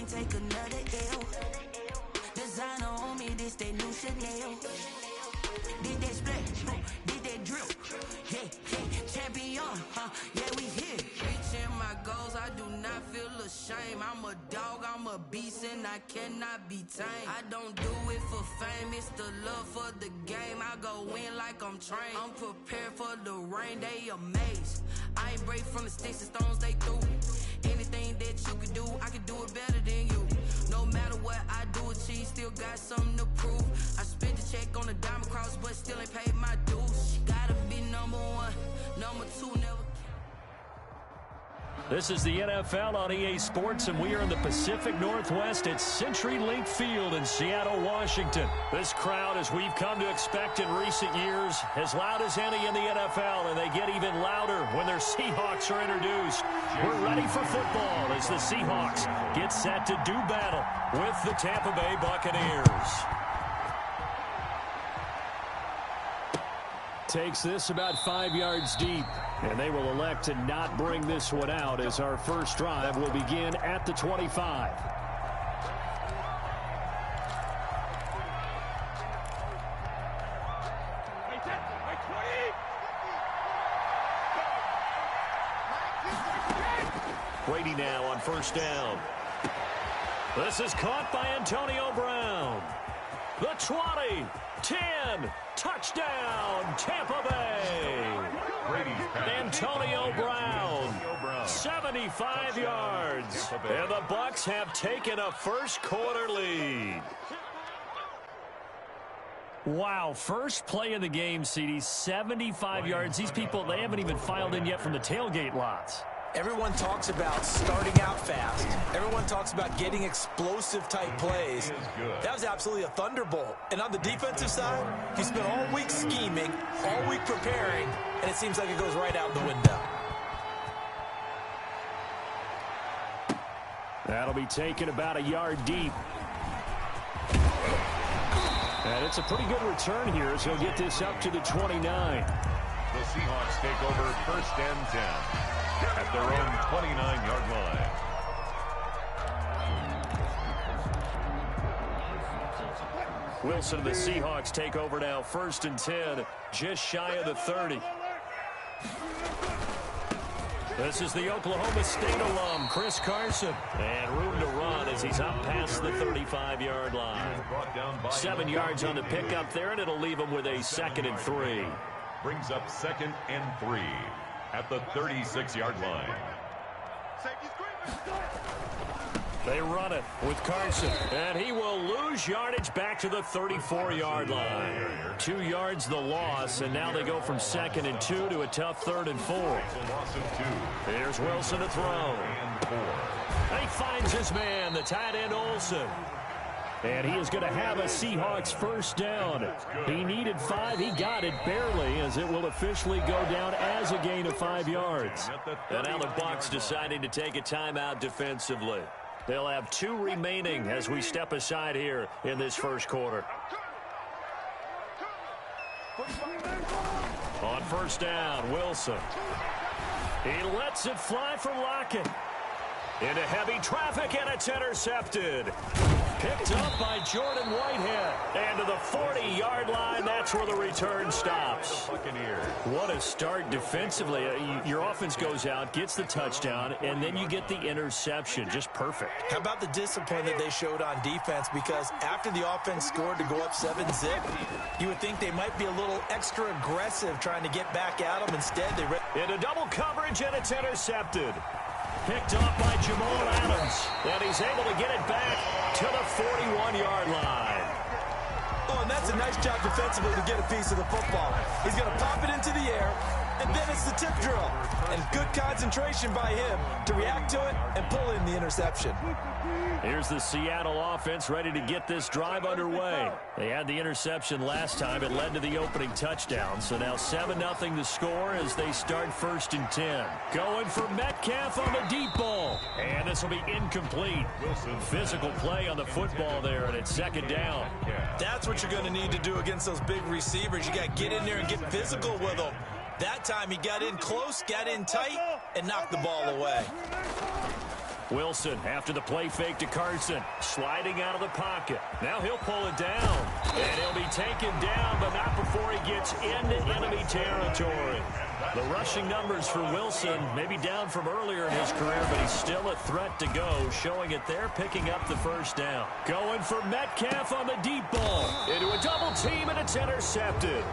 can't take another L. Designer on me, this that new Chanel. Did that split, did that drip. Yeah, champion, yeah, we here. Reaching my goals, I do not feel ashamed. I'm a dog, I'm a beast, and I cannot be tamed. I don't do it for fame, it's the love for the game. I go in like I'm trained. I'm prepared for the rain, they amazed. I ain't break from the sticks and stones they threw. Anything that you can do, I can do it better than you. No matter what I do, achieve, still got something to prove. I spent the check on the diamond cross, but still ain't paid my dues. Gotta be number one, number two, never. This is the NFL on EA Sports, and we are in the Pacific Northwest at CenturyLink Field in Seattle, Washington. This crowd, as we've come to expect in recent years, as loud as any in the NFL, and they get even louder when their Seahawks are introduced. We're ready for football as the Seahawks get set to do battle with the Tampa Bay Buccaneers. Takes this about 5 yards deep, and they will elect to not bring this one out as our first drive will begin at the 25. Brady now on first down. This is caught by Antonio Brown. The 20, 10, touchdown, Tampa Bay. Antonio Brown, 75 yards. And the Bucs have taken a first quarter lead. Wow, first play of the game, CD, 75 yards. These people, they haven't even filed in yet from the tailgate lots. Everyone talks about starting out fast. Everyone talks about getting explosive-type plays. That was absolutely a thunderbolt. And on the defensive side, you spent all week scheming, all week preparing, and it seems like it goes right out the window. That'll be taken about a yard deep. And it's a pretty good return here as he'll get this up to the 29. The Seahawks take over first and 10. At their own 29-yard line. Wilson and the Seahawks take over now, first and 10, just shy of the 30. This is the Oklahoma State alum, Chris Carson. And room to run as he's up past the 35-yard line. 7 yards on the pickup there, and it'll leave him with a 2nd and 3. Brings up 2nd and 3. At the 36-yard line. They run it with Carson, and he will lose yardage back to the 34-yard line. 2 yards the loss, and now they go from 2nd and 2 to a tough 3rd and 4. Here's Wilson to throw. And he finds his man, the tight end Olsen. And he is going to have a Seahawks first down. He needed 5. He got it barely, as it will officially go down as a gain of 5 yards. And now the Bucs deciding to take a timeout defensively. They'll have 2 remaining as we step aside here in this first quarter. On first down, Wilson. He lets it fly from Lockett. Into heavy traffic, and it's intercepted. Picked up by Jordan Whitehead. And to the 40-yard line, that's where the return stops. What a start defensively. Your offense goes out, gets the touchdown, and then you get the interception. Just perfect. How about the discipline that they showed on defense? Because after the offense scored to go up 7-zip, you would think they might be a little extra aggressive trying to get back at them. Instead, they... Into double coverage, and it's intercepted. Picked off by Jamal Adams, and he's able to get it back to the 41-yard line. Oh, and that's a nice job defensively to get a piece of the football. He's going to pop it into the air, and then it's the tip drill. And good concentration by him to react to it and pull in the interception. Here's the Seattle offense ready to get this drive underway. They had the interception last time. It led to the opening touchdown. So now 7-0 the score as they start first and 10. Going for Metcalf on the deep ball. And this will be incomplete. Physical play on the football there, and it's 2nd down. That's what you're going to need to do against those big receivers. You got to get in there and get physical with them. That time he got in close, got in tight, and knocked the ball away. Wilson after the play fake to Carson. Sliding out of the pocket. Now he'll pull it down. And he'll be taken down, but not before he gets into enemy territory. The rushing numbers for Wilson may be down from earlier in his career, but he's still a threat to go, showing it there, picking up the first down. Going for Metcalf on the deep ball. Into a double team, and it's intercepted.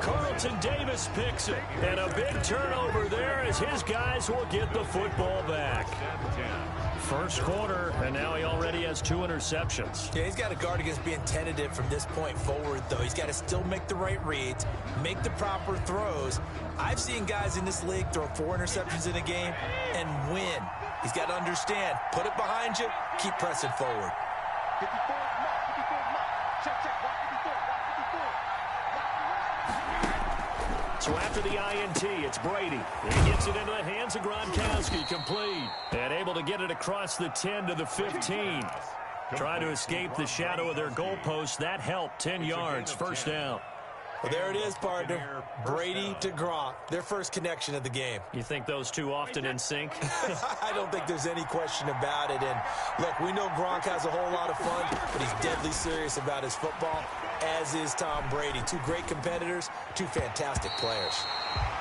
Carlton Davis picks it, and a big turnover there as his guys will get the football back. First quarter, and now he already has 2 interceptions. Yeah, he's got to guard against being tentative from this point forward, though. He's got to still make the right reads, make the proper throws. I've seen guys in this league throw 4 interceptions in a game and win. He's got to understand, put it behind you, keep pressing forward. So after the INT, it's Brady. He gets it into the hands of Gronkowski, complete. And able to get it across the 10 to the 15. Trying to escape the shadow of their goalpost. That helped. 10 yards, first down. Well, there it is, partner. Brady to Gronk, their first connection of the game. You think those two often in sync? I don't think there's any question about it. And, look, we know Gronk has a whole lot of fun, but he's deadly serious about his football, as is Tom Brady. 2 great competitors, 2 fantastic players.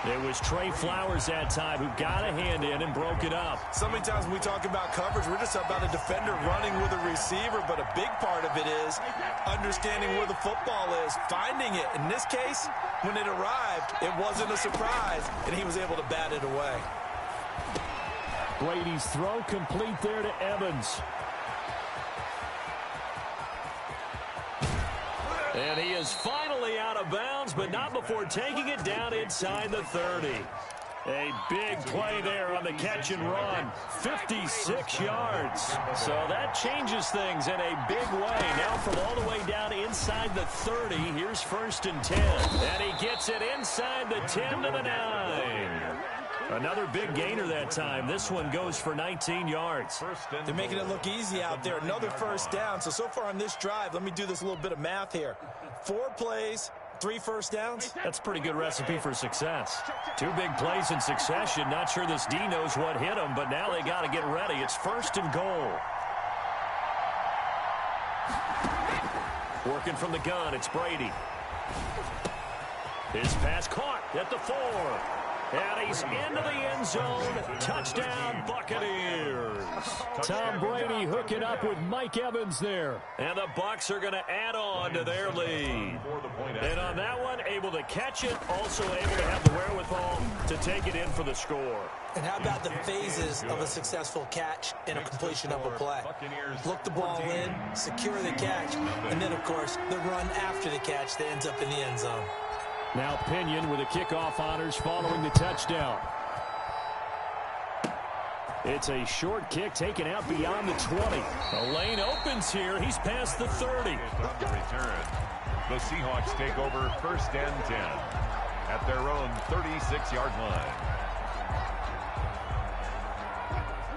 It was Trey Flowers that time who got a hand in and broke it up. So many times when we talk about coverage, we're just about a defender running with a receiver, but a big part of it is understanding where the football is, finding it. In this case, when it arrived, it wasn't a surprise, and he was able to bat it away. Brady's throw complete there to Evans. And he is finally out of bounds, but not before taking it down inside the 30. A big play there on the catch and run. 56 yards. So that changes things in a big way. Now from all the way down inside the 30, here's 1st and 10. And he gets it inside the 10 to the 9. Another big gainer that time. This one goes for 19 yards. They're making it look easy out there. Another first down. So far on this drive, let me do this little bit of math here. 4 plays, 3 first downs. That's a pretty good recipe for success. 2 big plays in succession. Not sure this D knows what hit him, but now they got to get ready. It's 1st and goal. Working from the gun, it's Brady. His pass caught at the 4. And he's into the end zone. Touchdown, Buccaneers. Tom Brady hooking up with Mike Evans there. And the Bucs are going to add on to their lead. And on that one, able to catch it, also able to have the wherewithal to take it in for the score. And how about the phases of a successful catch and a completion of a play? Look the ball in, secure the catch, and then, of course, the run after the catch that ends up in the end zone. Now Pinion with the kickoff honors following the touchdown. It's a short kick taken out beyond the 20. The lane opens here. He's past the 30. The return. The Seahawks take over 1st and 10 at their own 36-yard line.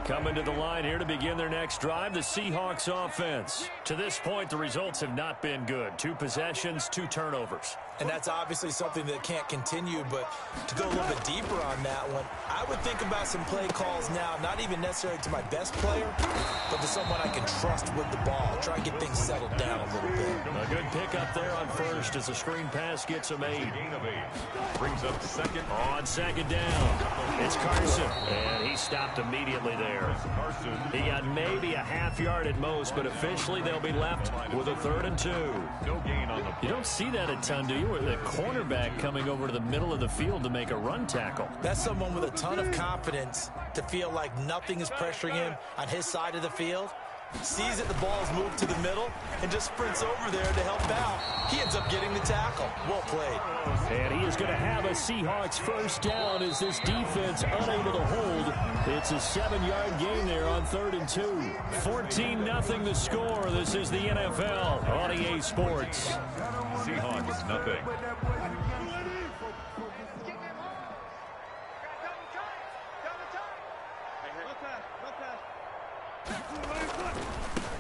Coming to the line here to begin their next drive, the Seahawks offense. To this point, the results have not been good. 2 possessions, 2 turnovers. And that's obviously something that can't continue, but to go a little bit deeper on that one, I would think about some play calls now, not even necessarily to my best player, but to someone I can trust with the ball. Try and get things settled down a little bit. A good pickup there on 1st as the screen pass gets a made. Brings up 2nd. On 2nd down, it's Carson, and he stopped immediately there. He got maybe a half yard at most, but officially they'll be left with a 3rd and 2. No gain on the play. You don't see that a ton, do you? With a cornerback coming over to the middle of the field to make a run tackle. That's someone with a ton of confidence to feel like nothing is pressuring him on his side of the field. Sees that the ball is moved to the middle and just sprints over there to help out. He ends up getting the tackle. Well played. And he is going to have a Seahawks 1st down as this defense unable to hold. It's a 7-yard gain there on 3rd and 2. 14-0 the score. This is the NFL on EA Sports. Seahawks, nothing.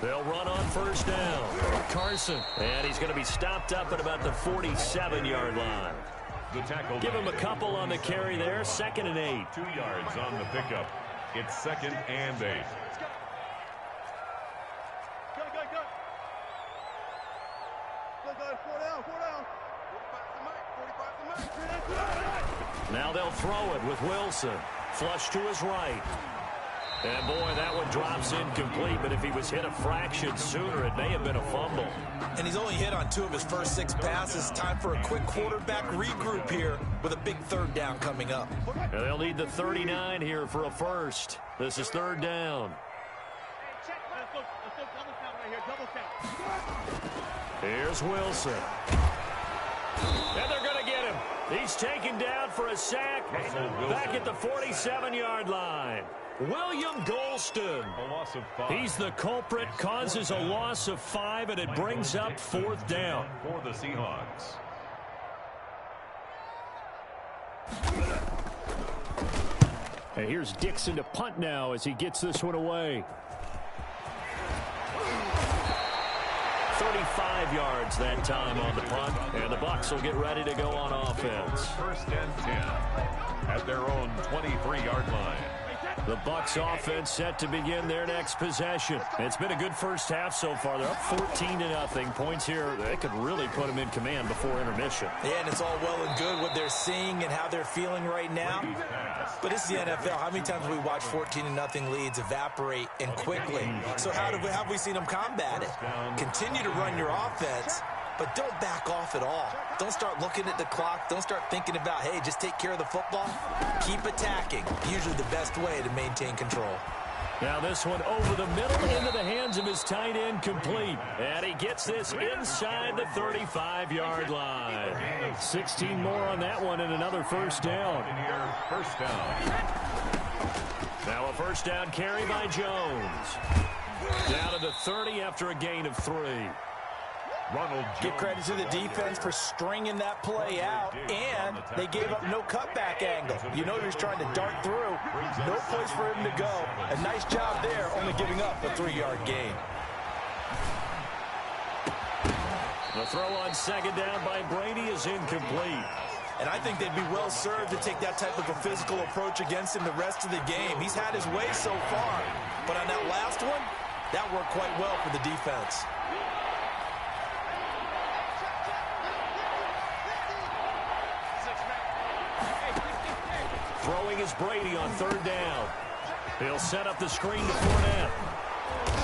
They'll run on 1st down. Carson. And he's going to be stopped up at about the 47-yard line. The tackle. Give him a couple on the carry there. 2nd and 8. 2 yards on the pickup. It's 2nd and 8. Now they'll throw it with Wilson. Flush to his right. And boy, that one drops incomplete, but if he was hit a fraction sooner, it may have been a fumble. And he's only hit on 2 of his first 6 passes. Time for a quick quarterback regroup here with a big 3rd down coming up. And they'll need the 39 here for a first. This is 3rd down. Here's Wilson. And they're going to get him. He's taken down for a sack. Back at the 47-yard line. William Golston. He's the culprit, causes a loss of 5, and it brings up 4th down. For the Seahawks. And here's Dixon to punt now as he gets this one away. 35 yards that time on the punt, and the Bucs will get ready to go on offense. 1st and 10 at their own 23-yard line. The Bucs offense set to begin their next possession. It's been a good first half so far. They're up 14-0. Points here, they could really put them in command before intermission. Yeah, and it's all well and good what they're seeing and how they're feeling right now. But it's the NFL. How many times have we watched 14-0 leads evaporate and quickly? So how have we seen them combat it? Continue to run your offense, but don't back off at all. Don't start looking at the clock. Don't start thinking about, hey, just take care of the football. Keep attacking. Usually the best way to maintain control. Now this one over the middle into the hands of his tight end, complete. And he gets this inside the 35-yard line. 16 more on that one and another first down. First down. Now a first down carry by Jones. Down to the 30 after a gain of 3. Give credit to the defense for stringing that play out, and they gave up no cutback angle. You know he was trying to dart through. No place for him to go. A nice job there, only giving up a 3-yard gain. The throw on 2nd down by Brady is incomplete. And I think they'd be well served to take that type of a physical approach against him the rest of the game. He's had his way so far, but on that last one, that worked quite well for the defense. Throwing is Brady on 3rd down. He'll set up the screen to Fournette.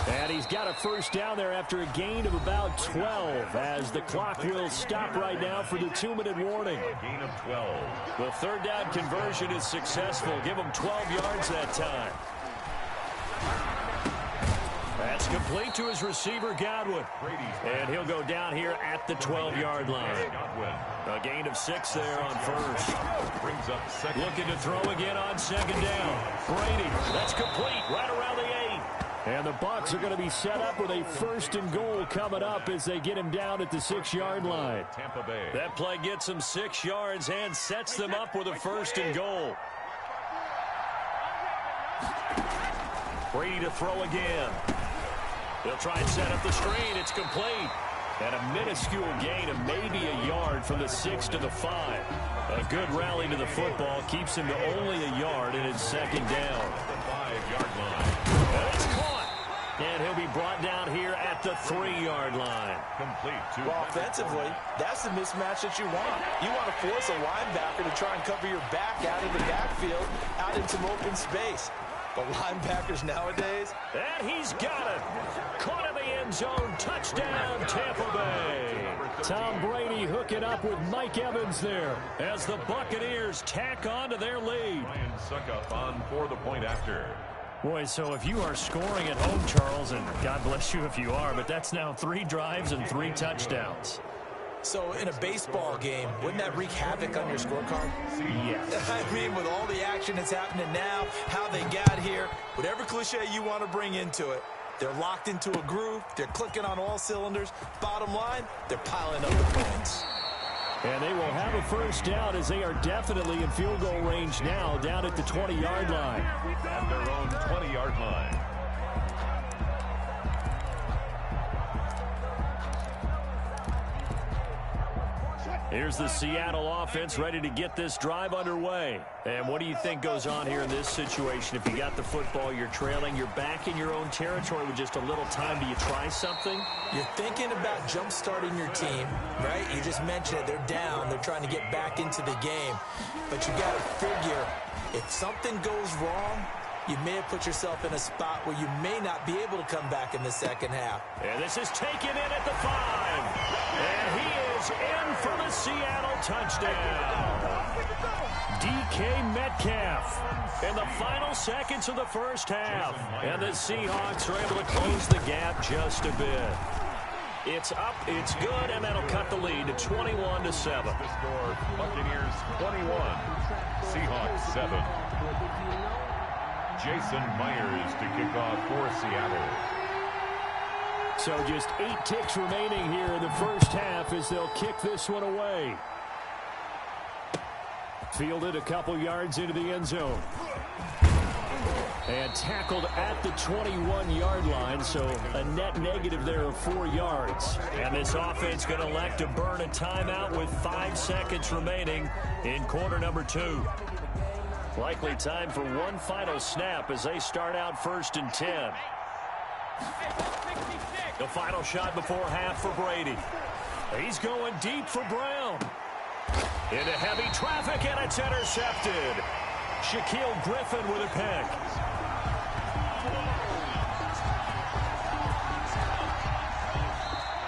And he's got a first down there after a gain of about 12 as the clock will stop right now for the 2-minute warning. A gain of 12. The 3rd down conversion is successful. Give him 12 yards that time. That's complete to his receiver, Godwin. And he'll go down here at the 12-yard line. A gain of 6 there on first. Brings up 2nd. Looking to throw again on 2nd down. Brady, that's complete right around the 8. And the Bucs are going to be set up with a 1st and goal coming up as they get him down at the 6-yard line. Tampa Bay. That play gets them 6 yards and sets them up with a 1st and goal. Brady to throw again. They'll try and set up the screen. It's complete. And a minuscule gain of maybe a yard from the 6 to the 5. A good rally to the football keeps him to only a yard, and it's 2nd down. The 5-yard line. And it's caught. And he'll be brought down here at the 3-yard line. Complete to Well, offensively, that's the mismatch that you want. You want to force a linebacker to try and cover your back out of the backfield, out in some open space. But linebackers nowadays... And he's got it. Caught in the end zone. Touchdown, Tampa Bay. Tom Brady hooking up with Mike Evans there as the Buccaneers tack on to their lead. Ryan Suckup on for the point after. Boy, so if you are scoring at home, Charles, and God bless you if you are, but that's now 3 drives and 3 touchdowns. So in a baseball game, wouldn't that wreak havoc on your scorecard? Yes. I mean, with all the action that's happening now, how they got here, whatever cliche you want to bring into it, they're locked into a groove, they're clicking on all cylinders. Bottom line, they're piling up the points. And they will have a first down as they are definitely in field goal range now down at the 20-yard line. At their own 20-yard line. Here's the Seattle offense ready to get this drive underway. And what do you think goes on here in this situation? If you got the football, you're trailing, you're back in your own territory with just a little time. Do you try something? You're thinking about jump-starting your team, right? You just mentioned it. They're down. They're trying to get back into the game. But you got to figure, if something goes wrong, you may have put yourself in a spot where you may not be able to come back in the second half. And this is taken in at the 5. And he is in for the Seattle touchdown. DK Metcalf in the final seconds of the first half. And the Seahawks are able to close the gap just a bit. It's up, it's good, and that'll cut the lead to 21-7. The score, Buccaneers 21, Seahawks 7. Jason Myers to kick off for Seattle. So just 8 ticks remaining here in the first half as they'll kick this one away. Fielded a couple yards into the end zone. And tackled at the 21-yard line, so a net negative there of 4 yards. And this offense going to elect to burn a timeout with 5 seconds remaining in quarter number 2. Likely time for one final snap as they start out 1st and 10. The final shot before half for Brady. He's going deep for Brown. Into heavy traffic, and it's intercepted. Shaquille Griffin with a pick.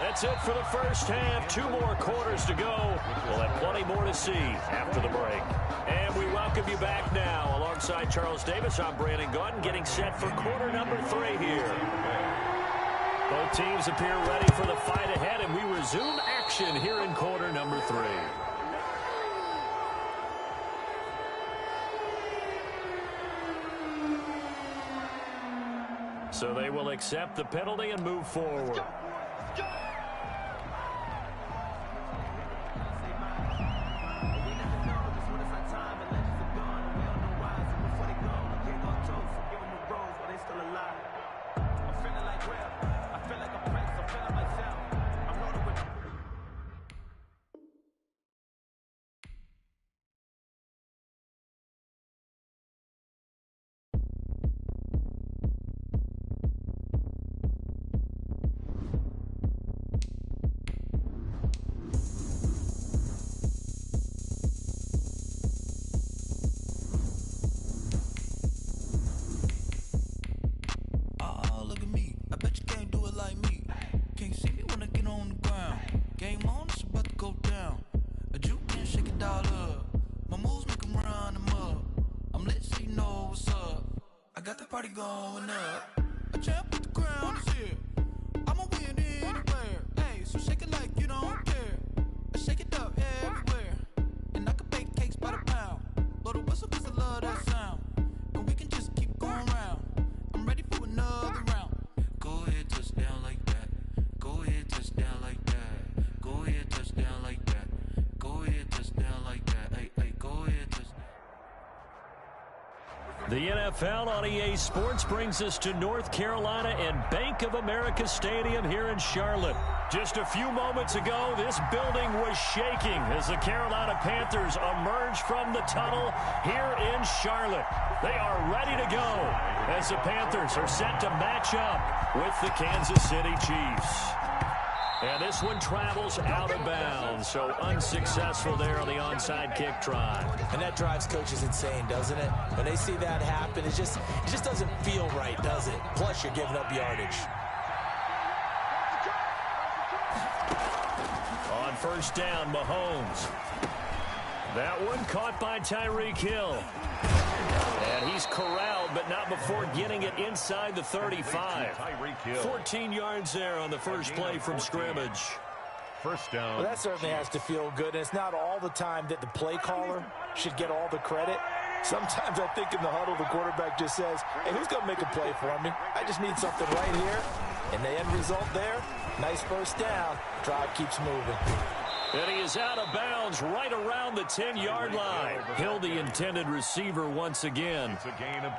That's it for the first half. 2 more quarters to go. We'll have plenty more to see after the break. And we welcome you back now. Alongside Charles Davis, I'm Brandon Gaudin, getting set for quarter number 3 here. Both teams appear ready for the fight ahead, and we resume action here in quarter number 3. So they will accept the penalty and move forward. Going up, a champ with the crown is here. I'ma win anywhere. Hey, so shake it like you don't care. I shake it up everywhere. And I can bake cakes by the pound. Blow the whistle 'cause I love that sound. And we can just keep going round. I'm ready for another round. Go ahead, touchdown like that. Go ahead, touchdown like that. Go ahead, touchdown like that. Go ahead, touchdown like that. Hey, hey, go ahead, touchdown. The NFL on EA Sports brings us to North Carolina and Bank of America Stadium here in Charlotte. Just a few moments ago, this building was shaking as the Carolina Panthers emerged from the tunnel here in Charlotte. They are ready to go as the Panthers are set to match up with the Kansas City Chiefs. And this one travels out of bounds, so unsuccessful there on the onside kick try. And that drives coaches insane, doesn't it? When they see that happen, it just doesn't feel right, does it? Plus, you're giving up yardage. On 1st down, Mahomes. That one caught by Tyreek Hill. And he's corralled, but not before getting it inside the 35. 14 yards there on the first play from scrimmage. First down. Well, that certainly has to feel good. And it's not all the time that the play caller should get all the credit. Sometimes I think in the huddle, the quarterback just says, hey, who's going to make a play for me? I just need something right here. And the end result there, nice first down. Drive keeps moving. And he is out of bounds right around the 10-yard line. Hill, the intended receiver once again.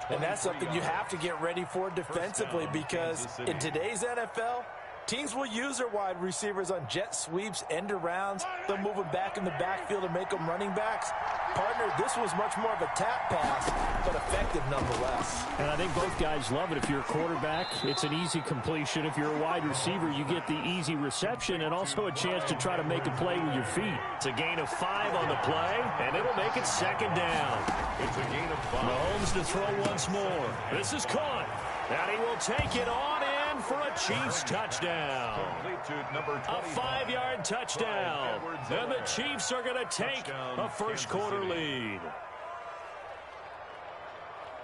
And that's something you have to get ready for defensively because in today's NFL, Teams will use their wide receivers on jet sweeps, end arounds. They'll move them back in the backfield and make them running backs. Partner, this was much more of a tap pass, but effective nonetheless. And I think both guys love it. If you're a quarterback, it's an easy completion. If you're a wide receiver, you get the easy reception and also a chance to try to make a play with your feet. It's a gain of 5 on the play, and it'll make it second down. It's a gain of 5. Mahomes to throw once more. This is caught, and he will take it on in for a Chiefs touchdown. A 5-yard touchdown. And the Chiefs are going to take a first-quarter lead.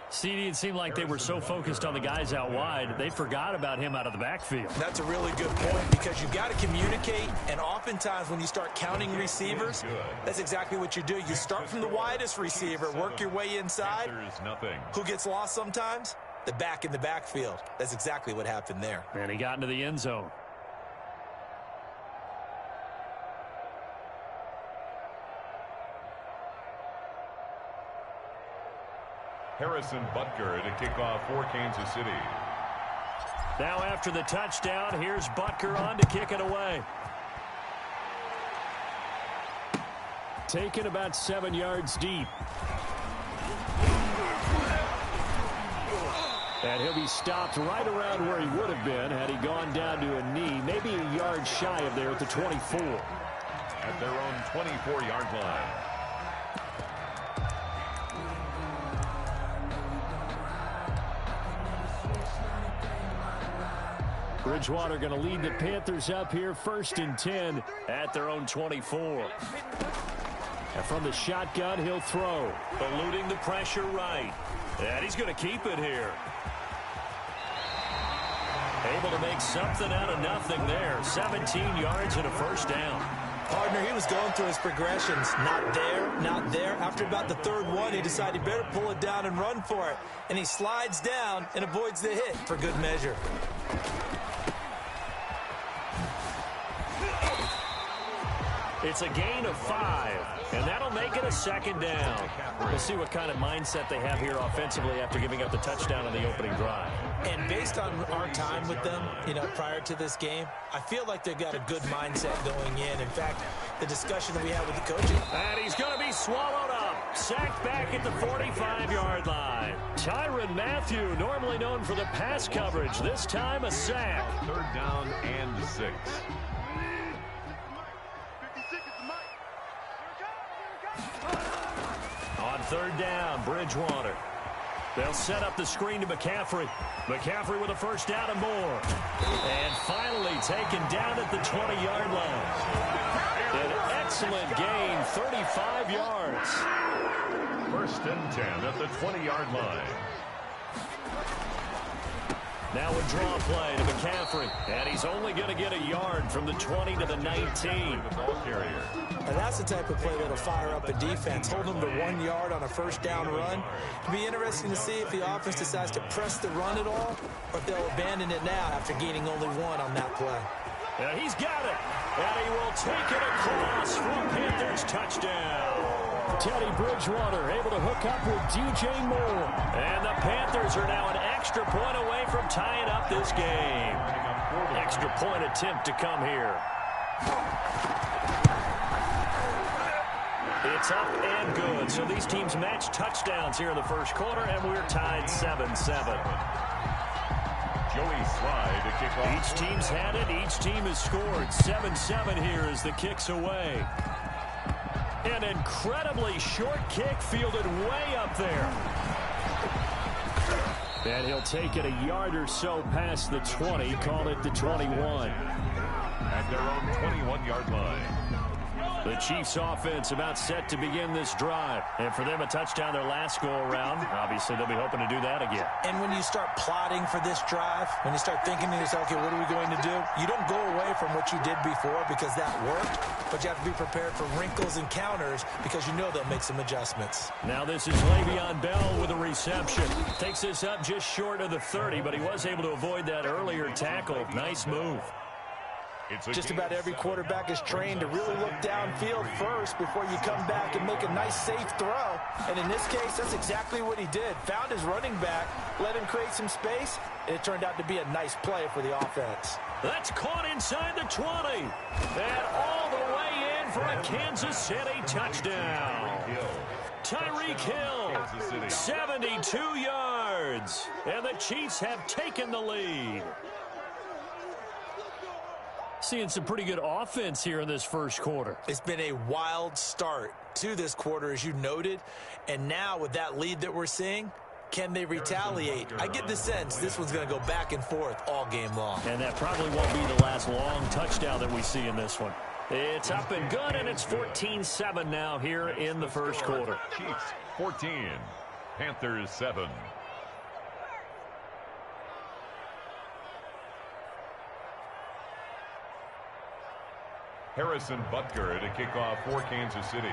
CD, it seemed like they were so focused on the guys out wide, they forgot about him out of the backfield. That's a really good point because you've got to communicate, and oftentimes when you start counting receivers, that's exactly what you do. You start from the widest receiver, work your way inside. Who gets lost sometimes? The back in the backfield. That's exactly what happened there. And he got into the end zone. Harrison Butker to kick off for Kansas City. Now after the touchdown, here's Butker on to kick it away. Taken about 7 yards deep. And he'll be stopped right around where he would have been had he gone down to a knee, maybe a yard shy of there at the 24. At their own 24-yard line. Bridgewater going to lead the Panthers up here, 1st and 10 at their own 24. And from the shotgun, he'll throw. Eluding the pressure right. And he's going to keep it here. Able to make something out of nothing there. 17 yards and a first down. Partner, he was going through his progressions. Not there, not there. After about the 3rd one, he decided he better pull it down and run for it. And he slides down and avoids the hit for good measure. It's a gain of 5, and that'll make it a second down. We'll see what kind of mindset they have here offensively after giving up the touchdown on the opening drive. And based on our time with them, prior to this game, I feel like they've got a good mindset going in. In fact, the discussion that we had with the coaches. And he's going to be swallowed up. Sacked back at the 45-yard line. Tyrann Mathieu, normally known for the pass coverage, this time a sack. 3rd down and 6. On 3rd down, Bridgewater. They'll set up the screen to McCaffrey. McCaffrey with a first down and more. And finally taken down at the 20-yard line. An excellent gain, 35 yards. 1st and 10 at the 20-yard line. Now a draw play to McCaffrey. And he's only going to get a yard from the 20 to the 19. The ball carrier. And that's the type of play that'll fire up a defense. Hold them to 1 yard on a first down run. It'll be interesting to see if the offense decides to press the run at all or if they'll abandon it now after gaining only 1 on that play. And he's got it. And he will take it across for a Panthers touchdown. Teddy Bridgewater able to hook up with DJ Moore. And the Panthers are now an extra point away from tying up this game. Extra point attempt to come here. It's up and good. So these teams match touchdowns here in the first quarter, and we're tied 7-7. Joey Slye to kick off. Each team's had it. Each team has scored. 7-7 here as the kick's away. An incredibly short kick fielded way up there. And he'll take it a yard or so past the 20. Call it the 21. At their own 21-yard line. The Chiefs offense about set to begin this drive. And for them, a touchdown their last go-around. Obviously, they'll be hoping to do that again. And when you start plotting for this drive, when you start thinking to yourself, okay, what are we going to do? You don't go away from what you did before because that worked, but you have to be prepared for wrinkles and counters because you know they'll make some adjustments. Now this is Le'Veon Bell with a reception. Takes this up just short of the 30, but he was able to avoid that earlier tackle. Nice move. Just about every quarterback is trained to really look downfield first before you come back and make a nice, safe throw. And in this case, that's exactly what he did. Found his running back, let him create some space, and it turned out to be a nice play for the offense. That's caught inside the 20. And all the way in for a Kansas City touchdown. Tyreek Hill, 72 yards. And the Chiefs have taken the lead. Seeing some pretty good offense here in this first quarter. It's been a wild start to this quarter, as you noted. And now with that lead that we're seeing, can they retaliate? I get the sense this one's going to go back and forth all game long. And that probably won't be the last long touchdown that we see in this one. It's up and good, and it's 14-7 now here in the first quarter. Chiefs 14, Panthers 7. Harrison Butker to kick off for Kansas City.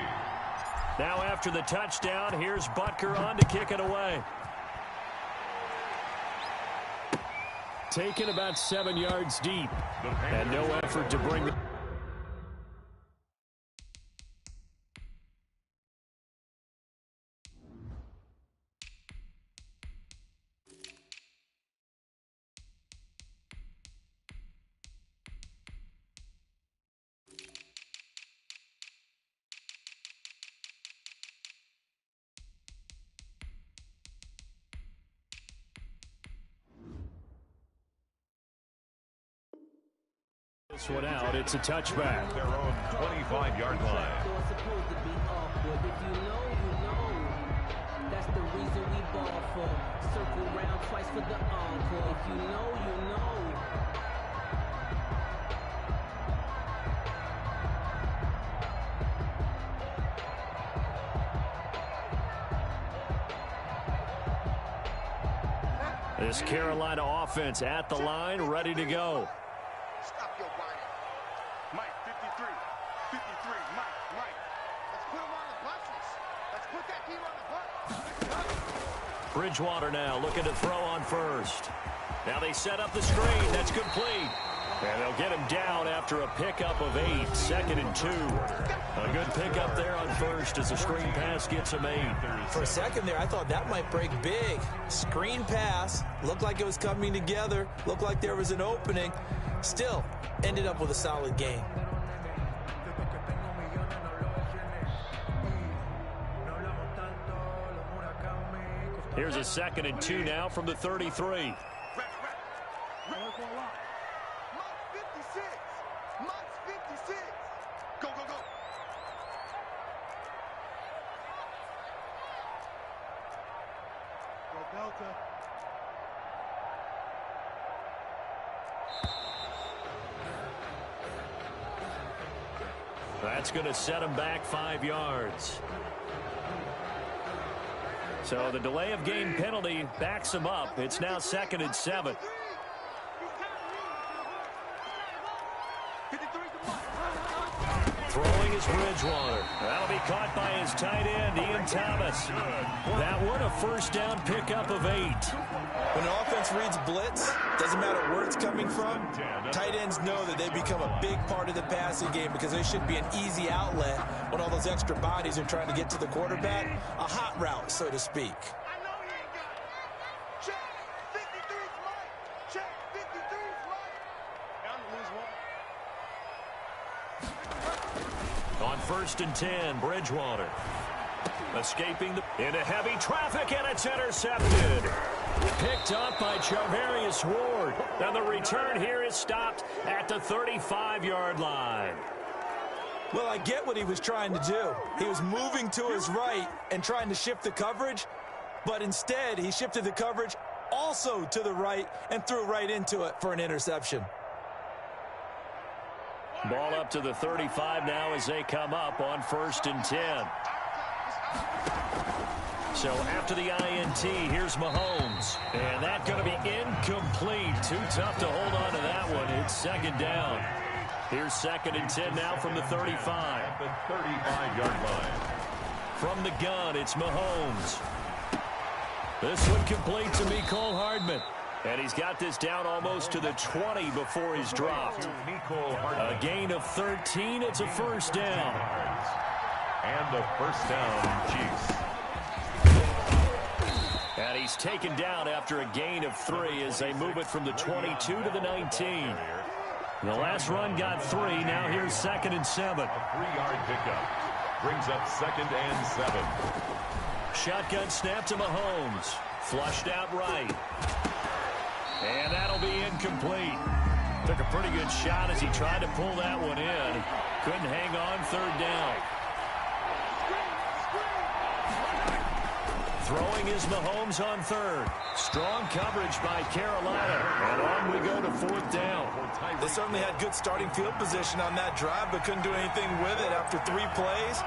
Now after the touchdown, here's Butker on to kick it away. Taken about 7 yards deep. And no effort to bring... this one out. It's a touchback. Their own 25-yard line. Supposed to be awkward. If you know, you know. That's the reason we ball for. Circle round twice for the encore. If you know, you know. This Carolina offense at the line, ready to go. Stop your whining. Mike, 53. 53. Mike. Let's put him on the buses. Let's put that team on the bus. Bridgewater now looking to throw on first. Now they set up the screen. That's complete. And they'll get him down after a pickup of 8. 2nd and 2. A good pickup there on first as the screen pass gets him 8. For a second there, I thought that might break big. Screen pass. Looked like it was coming together. Looked like there was an opening. Still, ended up with a solid gain. Here's a 2nd and 2 now from the 33. Mike 56. Mike 56. Go, go, go. Go, Delta. That's going to set him back 5 yards. So the delay of game penalty backs him up. It's now 2nd and 7. Throwing is Bridgewater. That'll be caught by his tight end, Ian Thomas. That one a first down pickup of 8. When an offense reads blitz, doesn't matter where it's coming from, tight ends know that they become a big part of the passing game because they should be an easy outlet when all those extra bodies are trying to get to the quarterback. A hot route, so to speak. I know he ain't got it. Check. 53's Mike. Check. 53's Mike. I'm going to lose one. On 1st and 10, Bridgewater. Escaping into heavy traffic, and it's intercepted. Picked up by Charvarius Ward. And the return here is stopped at the 35-yard line. Well, I get what he was trying to do. He was moving to his right and trying to shift the coverage, but instead he shifted the coverage also to the right and threw right into it for an interception. Ball up to the 35 now as they come up on 1st and 10. So after the INT, here's Mahomes. And that's going to be incomplete. Too tough to hold on to that one. It's 2nd down. Here's 2nd and 10 now from the 35. At the 35-yard line. From the gun, it's Mahomes. This one complete to Mecole Hardman. And he's got this down almost to the 20 before he's dropped. A gain of 13. It's a first down. And the first down, Chiefs. And he's taken down after a gain of 3 as they move it from the 22 to the 19. The last run got 3. Now here's 2nd and 7. A 3-yard pickup. Brings up 2nd and 7. Shotgun snap to Mahomes. Flushed out right. And that'll be incomplete. Took a pretty good shot as he tried to pull that one in. Couldn't hang on 3rd down. Throwing is Mahomes on 3rd. Strong coverage by Carolina. And on we go to 4th down. They certainly had good starting field position on that drive, but couldn't do anything with it after 3 plays.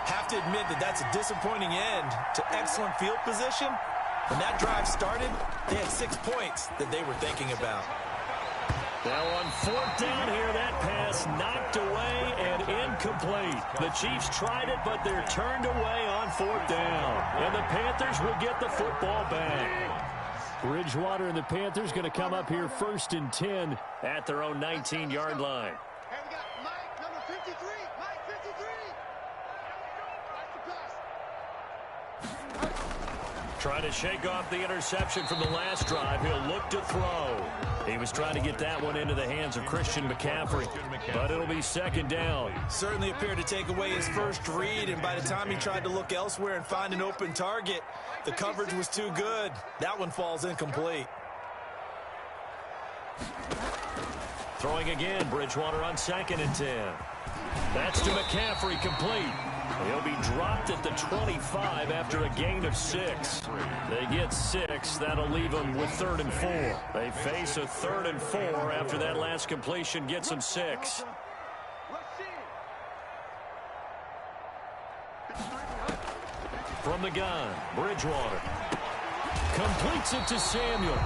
Have to admit that that's a disappointing end to excellent field position. When that drive started, they had 6 points that they were thinking about. Now on 4th down here, that pass knocked away and incomplete. The Chiefs tried it, but they're turned away on 4th down. And the Panthers will get the football back. Bridgewater and the Panthers going to come up here 1st and 10 at their own 19-yard line. Hey, we got Mike, number 53. Mike, 53. Watch the pass. Trying to shake off the interception from the last drive. He'll look to throw. He was trying to get that one into the hands of Christian McCaffrey, but it'll be 2nd down. Certainly appeared to take away his first read, and by the time he tried to look elsewhere and find an open target, the coverage was too good. That one falls incomplete. Throwing again, Bridgewater on 2nd and 10. That's to McCaffrey, complete. He'll be dropped at the 25 after a gain of 6. They get 6. That'll leave them with 3rd and 4. They face a 3rd and 4 after that last completion gets them 6. From the gun, Bridgewater completes it to Samuel.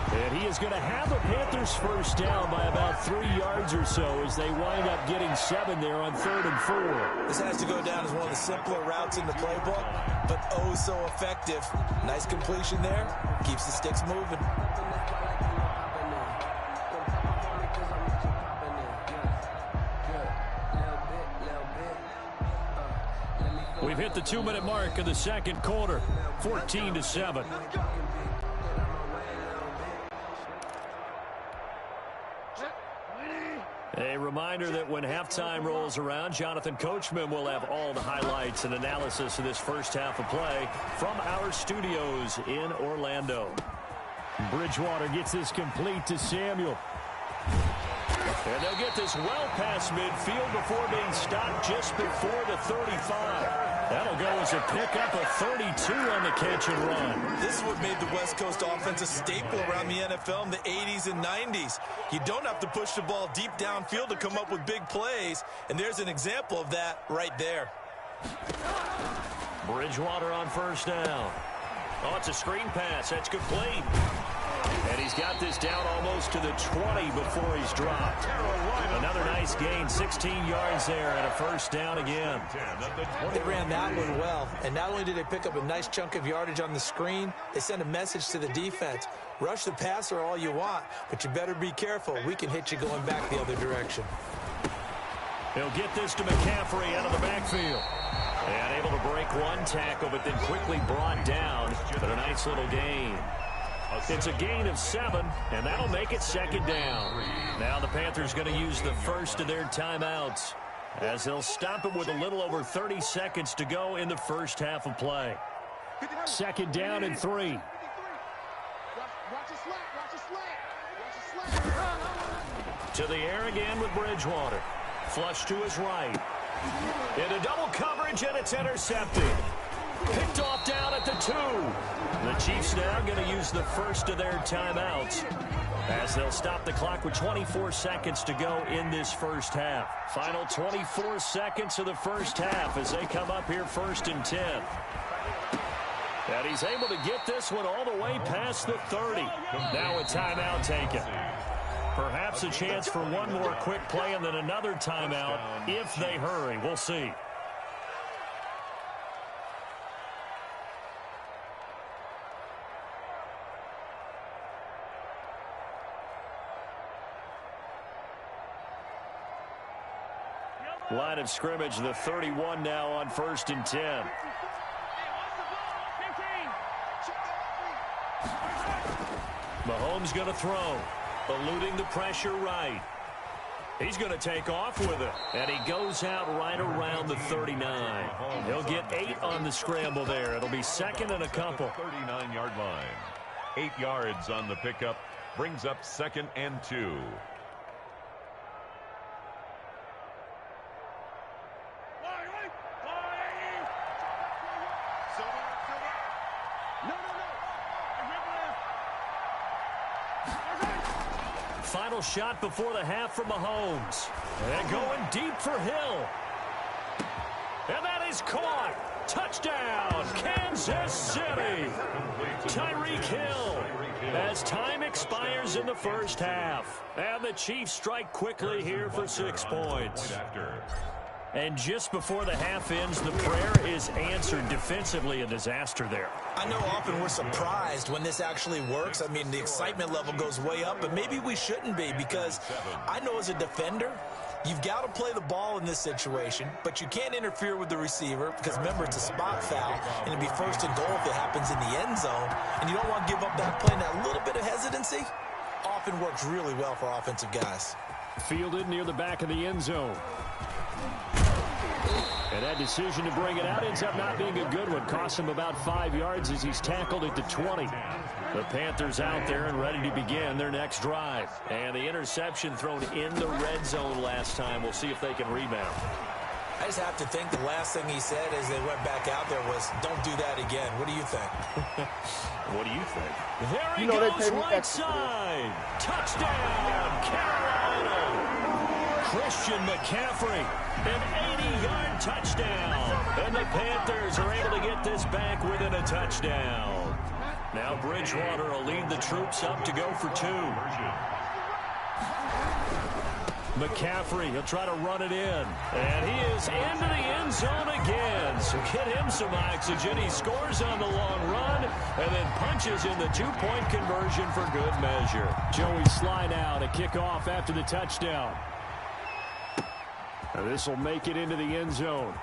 And he is going to have the Panthers first down by about 3 yards or so as they wind up getting 7 there on 3rd and 4. This has to go down as one of the simpler routes in the playbook, but oh so effective. Nice completion there. Keeps the sticks moving. We've hit the 2-minute mark of the 2nd quarter, 14-7. A reminder that when halftime rolls around, Jonathan Coachman will have all the highlights and analysis of this first half of play from our studios in Orlando. Bridgewater gets this complete to Samuel. And they'll get this well past midfield before being stopped just before the 35. That'll go as a pickup of 32 on the catch and run. This is what made the West Coast offense a staple around the NFL in the 80s and 90s. You don't have to push the ball deep downfield to come up with big plays, and there's an example of that right there. Bridgewater on first down. Oh, it's a screen pass. That's complete. And he's got this down almost to the 20 before he's dropped. Another nice gain, 16 yards there, and a first down again. They ran that one well, and not only did they pick up a nice chunk of yardage on the screen, they sent a message to the defense. Rush the passer all you want, but you better be careful. We can hit you going back the other direction. He'll get this to McCaffrey out of the backfield. And able to break one tackle, but then quickly brought down. But a nice little gain. It's a gain of 7, and that'll make it 2nd down. Now the Panthers going to use the first of their timeouts as they'll stop it with a little over 30 seconds to go in the first half of play. 2nd down and 3. Watch the slap, watch the slap, watch the slap. To the air again with Bridgewater. Flush to his right. Into double coverage, and it's intercepted. Picked off down at the 2. The Chiefs now going to use the first of their timeouts as they'll stop the clock with 24 seconds to go in this first half. Final 24 seconds of the first half as they come up here 1st and 10. And he's able to get this one all the way past the 30. Now a timeout taken. Perhaps a chance for one more quick play and then another timeout if they hurry. We'll see. Line of scrimmage, the 31 now on 1st and 10. Mahomes going to throw, eluding the pressure right. He's going to take off with it, and he goes out right around the 39. He'll get 8 on the scramble there. It'll be second and a couple. 39-yard line. 8 yards on the pickup. Brings up 2nd and 2. Final shot before the half from Mahomes. And going deep for Hill. And that is caught. Touchdown, Kansas City. Tyreek Hill. As time expires in the first half. And the Chiefs strike quickly here for 6 points. And just before the half ends, the prayer is answered. Defensively, a disaster there. I know often we're surprised when this actually works. I mean, the excitement level goes way up, but maybe we shouldn't be, because I know as a defender, you've got to play the ball in this situation, but you can't interfere with the receiver because, remember, it's a spot foul, and it'd be 1st and goal if it happens in the end zone, and you don't want to give up that play. And that little bit of hesitancy often works really well for offensive guys. Fielded near the back of the end zone. And that decision to bring it out ends up not being a good one. Costs him about 5 yards as he's tackled at the 20. The Panthers out there and ready to begin their next drive. And the interception thrown in the red zone last time. We'll see if they can rebound. I just have to think the last thing he said as they went back out there was, "Don't do that again." What do you think? What do you think? There he goes, right side. Touchdown, Carolina. Christian McCaffrey, an 80-yard touchdown. And the Panthers are able to get this back within a touchdown. Now Bridgewater will lead the troops up to go for 2. McCaffrey, he'll try to run it in. And he is into the end zone again. So get him some oxygen. He scores on the long run and then punches in the 2-point conversion for good measure. Joey Sly now to kick off after the touchdown. This will make it into the end zone.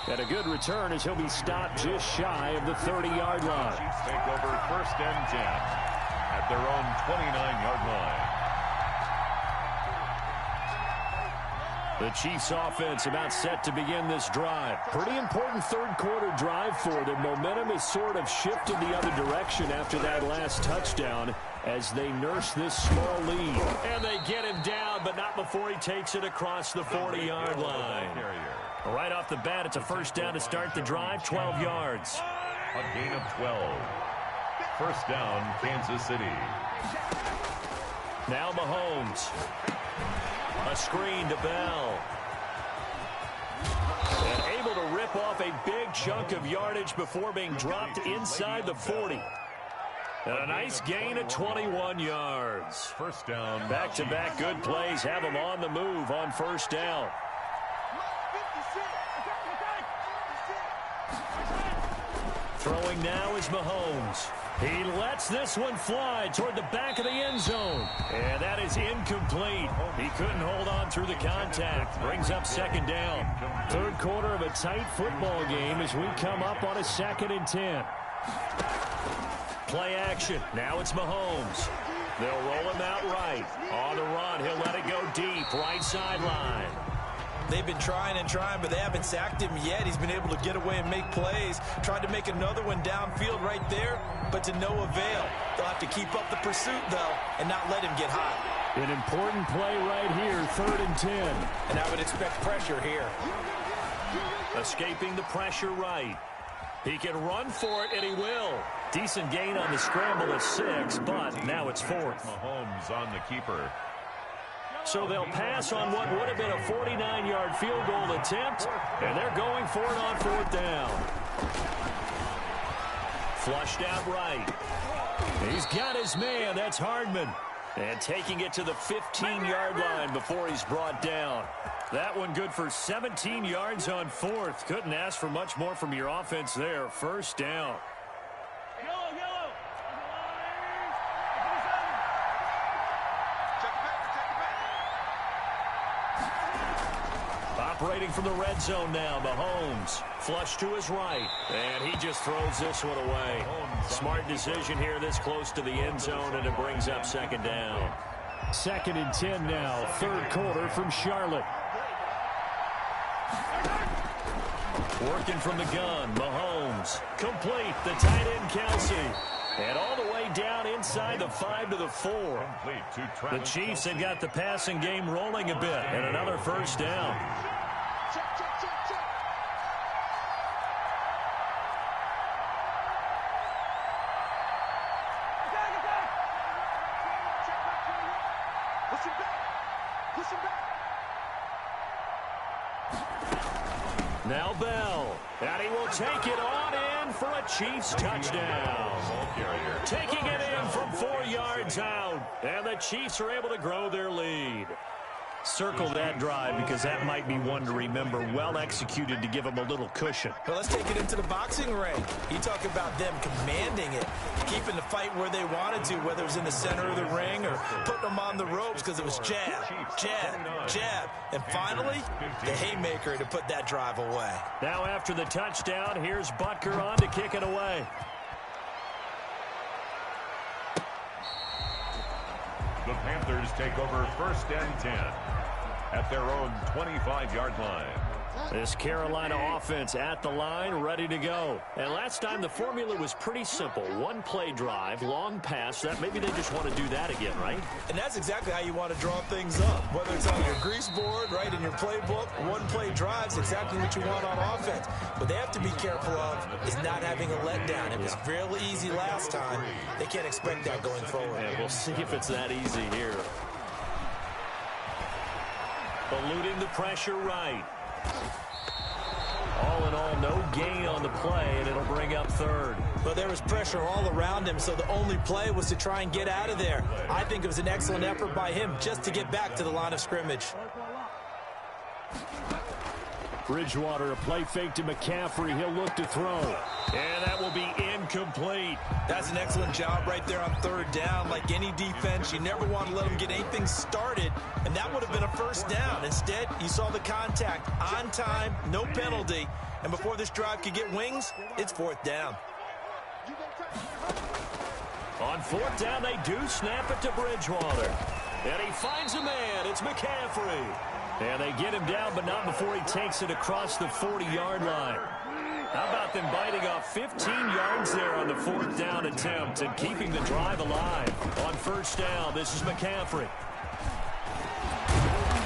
And a good return as he'll be stopped just shy of the 30-yard line. Chiefs take over 1st and 10 at their own 29-yard line. The Chiefs offense about set to begin this drive. Pretty important third-quarter drive for them. Momentum has sort of shifted the other direction after that last touchdown as they nurse this small lead. And they get him down, but not before he takes it across the 40-yard line. Right off the bat, it's a 1st down to start the drive, 12 yards. A gain of 12. 1st down, Kansas City. Now Mahomes. A screen to Bell. And able to rip off a big chunk of yardage before being dropped inside the 40. And a nice gain of 21 yards. 1st down. Back-to-back good plays have them on the move on 1st down. Throwing now is Mahomes. He lets this one fly toward the back of the end zone. And that is incomplete. He couldn't hold on through the contact. Brings up 2nd down. 3rd quarter of a tight football game as we come up on a 2nd and 10. Play action. Now it's Mahomes. They'll roll him out right. On the run, he'll let it go deep. Right sideline. They've been trying and trying, but they haven't sacked him yet. He's been able to get away and make plays. Tried to make another one downfield right there, but to no avail. They'll have to keep up the pursuit, though, and not let him get hot. An important play right here, 3rd and 10. And I would expect pressure here. Escaping the pressure right. He can run for it, and he will. Decent gain on the scramble at 6, but now it's 4th. Mahomes on the keeper. So they'll pass on what would have been a 49-yard field goal attempt, and they're going for it on 4th down. Flushed out right. He's got his man. That's Hardman. And taking it to the 15-yard line before he's brought down. That one good for 17 yards on 4th. Couldn't ask for much more from your offense there. 1st down. Operating from the red zone now, Mahomes. Flush to his right, and he just throws this one away. Smart decision here this close to the end zone, and it brings up second down. 2nd and 10 now, third quarter from Charlotte. Working from the gun, Mahomes. Complete, the tight end, Kelsey. And all the way down inside the 5 to the 4. The Chiefs have got the passing game rolling a bit, and another first down. Check, check, check, check. Push him back. Push him back. Now Bell, and he will take it on in for a Chiefs touchdown. Taking it in from 4 yards out, and the Chiefs are able to grow their lead. Circle that drive because that might be one to remember. Well executed to give them a little cushion. Well, let's take it into the boxing ring. You talk about them commanding it, keeping the fight where they wanted to, whether it was in the center of the ring or putting them on the ropes because it was jab, jab, jab. And finally, the haymaker to put that drive away. Now after the touchdown, here's Butker on to kick it away. The Panthers take over 1st and 10 at their own 25-yard line. This Carolina offense at the line, ready to go. And last time the formula was pretty simple. One play drive, long pass. That maybe they just want to do that again, right? And that's exactly how you want to draw things up. Whether it's on your grease board, right, in your playbook, one play drive's exactly what you want on offense. What they have to be careful of is not having a letdown. It was fairly easy last time. They can't expect that going forward. And we'll see if it's that easy here. Eluding the pressure right. All in all, no gain on the play, and it'll bring up 3rd. But there was pressure all around him, so the only play was to try and get out of there. I think it was an excellent effort by him just to get back to the line of scrimmage. Bridgewater, a play fake to McCaffrey. He'll look to throw. And that will be incomplete. That's an excellent job right there on 3rd down. Like any defense, you never want to let them get anything started, and that would have been a first down. Instead, you saw the contact on time, no penalty, and before this drive could get wings, it's 4th down. On 4th down, they do snap it to Bridgewater. And he finds a man. It's McCaffrey. And they get him down, but not before he takes it across the 40-yard line. How about them biting off 15 yards there on the 4th down attempt and keeping the drive alive? On 1st down, this is McCaffrey.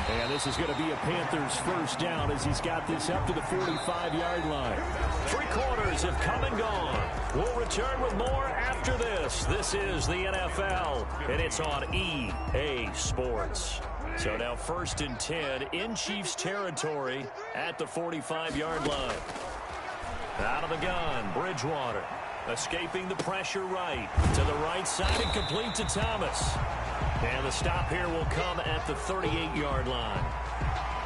And this is going to be a Panthers first down as he's got this up to the 45-yard line. 3 quarters have come and gone. We'll return with more after this. This is the NFL, and it's on EA Sports. So now 1st and 10 in Chiefs territory at the 45-yard line. Out of the gun, Bridgewater. Escaping the pressure right. To the right side and complete to Thomas. And the stop here will come at the 38-yard line.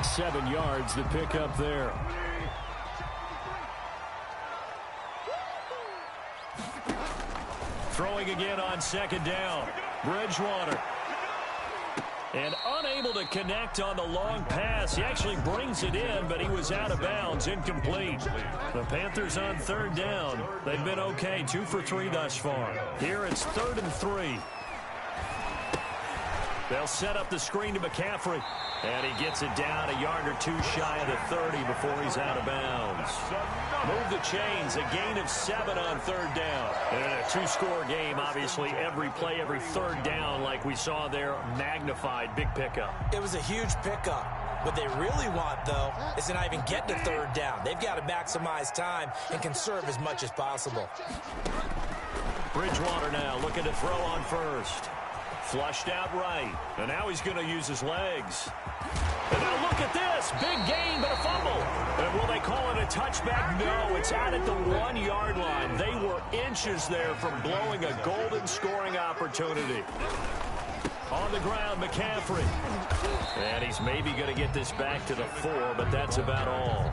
7 yards the pick up there. Throwing again on 2nd down. Bridgewater. And unable to connect on the long pass. He actually brings it in, but he was out of bounds, incomplete. The Panthers on 3rd down. They've been okay, 2 for 3 thus far. Here it's 3rd and 3. They'll set up the screen to McCaffrey. And he gets it down a yard or 2 shy of the 30 before he's out of bounds. Move the chains, a gain of 7 on 3rd down. And a 2-score game, obviously, every play, every 3rd down, like we saw there, magnified, big pickup. It was a huge pickup. What they really want, though, is to not even get to 3rd down. They've got to maximize time and conserve as much as possible. Bridgewater now looking to throw on 1st. Flushed out right. And now he's going to use his legs. And now look at this. Big gain, but a fumble. And will they call it a touchback? No, it's out at the 1-yard line. They were inches there from blowing a golden scoring opportunity. On the ground, McCaffrey. And he's maybe going to get this back to the 4, but that's about all.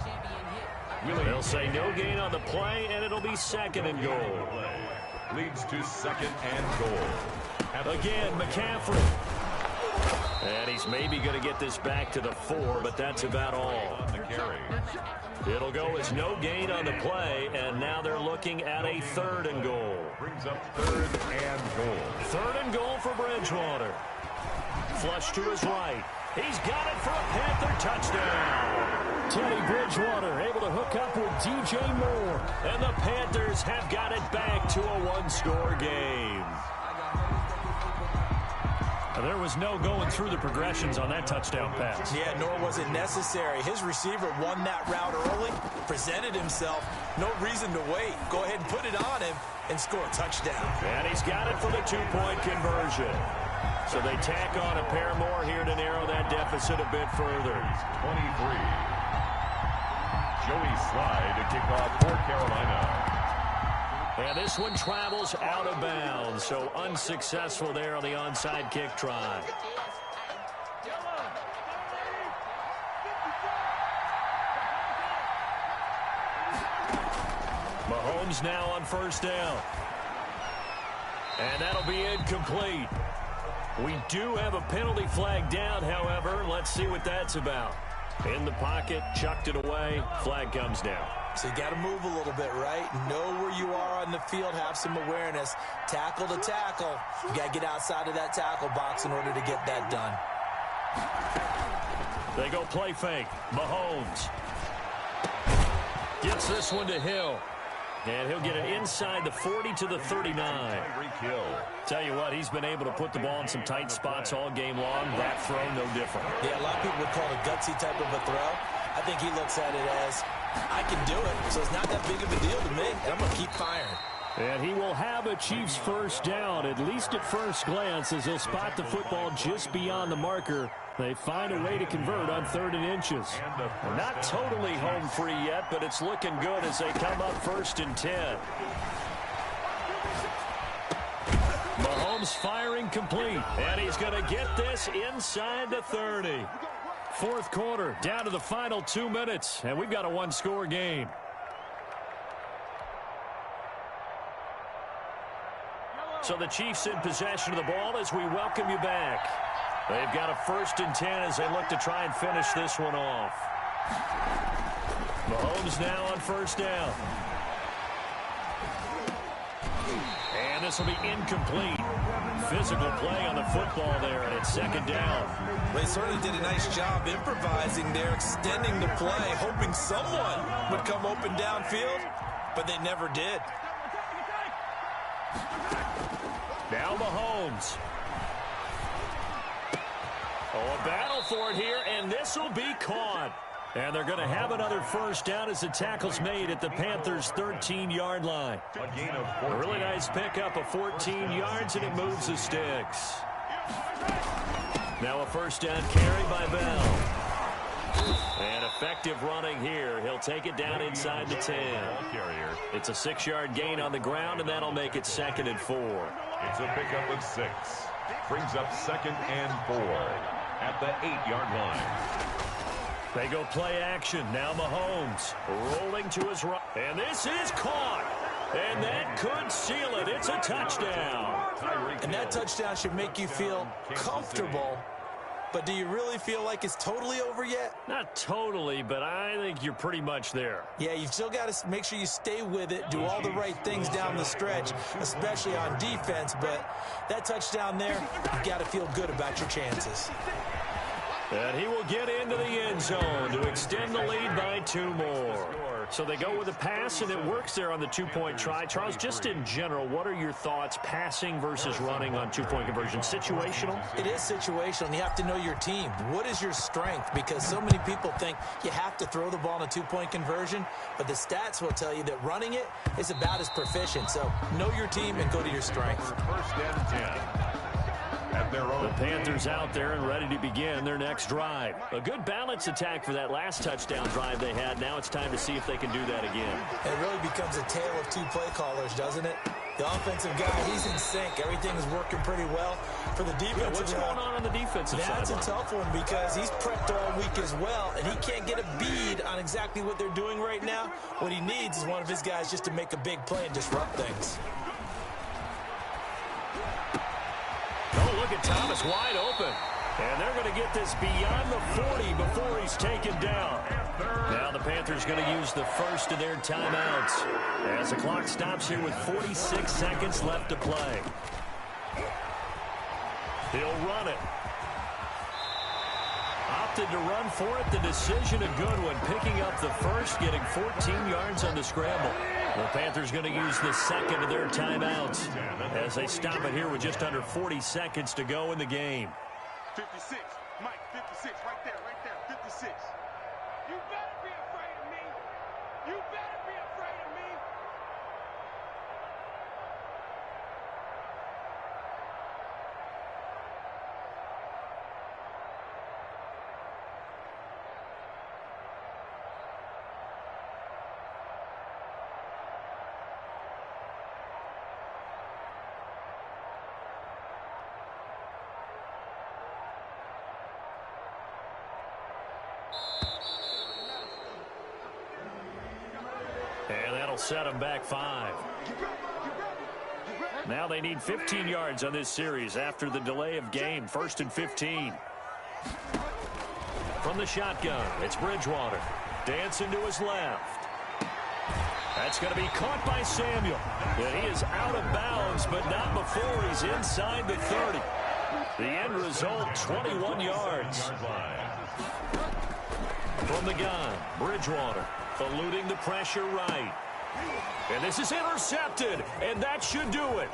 They'll say no gain on the play, and it'll be 2nd and goal. Leads to 2nd and goal. Again, McCaffrey. And he's maybe going to get this back to the 4, but that's about all. It'll go as no gain on the play, and now they're looking at a 3rd and goal. Brings up 3rd and goal. 3rd and goal for Bridgewater. Flush to his right. He's got it for a Panther touchdown. Teddy Bridgewater able to hook up with DJ Moore. And the Panthers have got it back to a 1-score game. There was no going through the progressions on that touchdown pass. Yeah, nor was it necessary. His receiver won that route early, presented himself. No reason to wait. Go ahead and put it on him and score a touchdown. And he's got it for the 2-point conversion. So they tack on a pair more here to narrow that deficit a bit further. 23. Joey Slye to kick off for Carolina. And this one travels out of bounds, so unsuccessful there on the onside kick try. Mahomes now on 1st down. And that'll be incomplete. We do have a penalty flag down, however. Let's see what that's about. In the pocket, chucked it away, flag comes down. So you got to move a little bit, right? Know where you are on the field, have some awareness. Tackle to tackle. You got to get outside of that tackle box in order to get that done. They go play fake. Mahomes gets this one to Hill. And he'll get it inside the 40 to the 39. Tell you what, he's been able to put the ball in some tight spots all game long. That throw, no different. Yeah, a lot of people would call it a gutsy type of a throw. I think he looks at it as, I can do it, so it's not that big of a deal to me, and I'm going to keep firing. And he will have a Chiefs 1st down, at least at first glance, as he'll spot the football just beyond the marker. They find a way to convert on 3rd and inches. Not totally home free yet, but it's looking good as they come up 1st and 10. Mahomes firing complete, and he's going to get this inside the 30. 4th quarter, down to the final 2 minutes, and we've got a 1-score game. So the Chiefs in possession of the ball as we welcome you back. They've got a 1st and 10 as they look to try and finish this one off. Mahomes now on 1st down. And this will be incomplete. Physical play on the football there, and it's 2nd down. They certainly did a nice job improvising there, extending the play, hoping someone would come open downfield, but they never did. Now Mahomes. Oh, a battle for it here, and this will be caught. And they're going to have another 1st down as the tackle's made at the Panthers' 13-yard line. A gain of 14. A really nice pickup of 14 yards, and it moves the sticks. Now a 1st down carry by Bell. And effective running here. He'll take it down inside the 10. It's a 6-yard gain on the ground, and that'll make it 2nd and 4. It's a pickup of 6. Brings up 2nd and 4 at the 8-yard line. They go play action. Now Mahomes rolling to his right. And this is caught. And that could seal it. It's a touchdown. And that touchdown should make you feel comfortable. But do you really feel like it's totally over yet? Not totally, but I think you're pretty much there. Yeah, you've still got to make sure you stay with it, do all the right things down the stretch, especially on defense. But that touchdown there, you've got to feel good about your chances. And he will get into the end zone to extend the lead by 2 more. So they go with a pass, and it works there on the 2-point try. Charles, just in general, what are your thoughts passing versus running on 2-point conversion? Situational? It is situational, and you have to know your team. What is your strength? Because so many people think you have to throw the ball in a 2-point conversion, but the stats will tell you that running it is about as proficient. So know your team and go to your strength. 1st and 10. The Panthers out there and ready to begin their next drive. A good balance attack for that last touchdown drive they had. Now it's time to see if they can do that again. And it really becomes a tale of 2 play callers, doesn't it? The offensive guy, he's in sync. Everything is working pretty well. For the defensive guy, what's going on the defensive side? That's a tough one because he's prepped all week as well, and he can't get a bead on exactly what they're doing right now. What he needs is one of his guys just to make a big play and disrupt things. Oh, look at Thomas wide open. And they're going to get this beyond the 40 before he's taken down. Now the Panthers going to use the first of their timeouts as the clock stops here with 46 seconds left to play. He'll run it. Opted to run for it. The decision a good one. Picking up the first, getting 14 yards on the scramble. The Panthers going to use the second of their timeouts as they stop it here with just under 40 seconds to go in the game. 56. Mike, 56. Right there, 56. You better be afraid of me. You better be afraid of me. And that'll set them back 5. Now they need 15 yards on this series after the delay of game. 1st and 15. From the shotgun, it's Bridgewater. Dancing to his left. That's going to be caught by Samuel. And he is out of bounds, but not before he's inside the 30. The end result, 21 yards. From the gun, Bridgewater. Eluding the pressure right. And this is intercepted, and that should do it.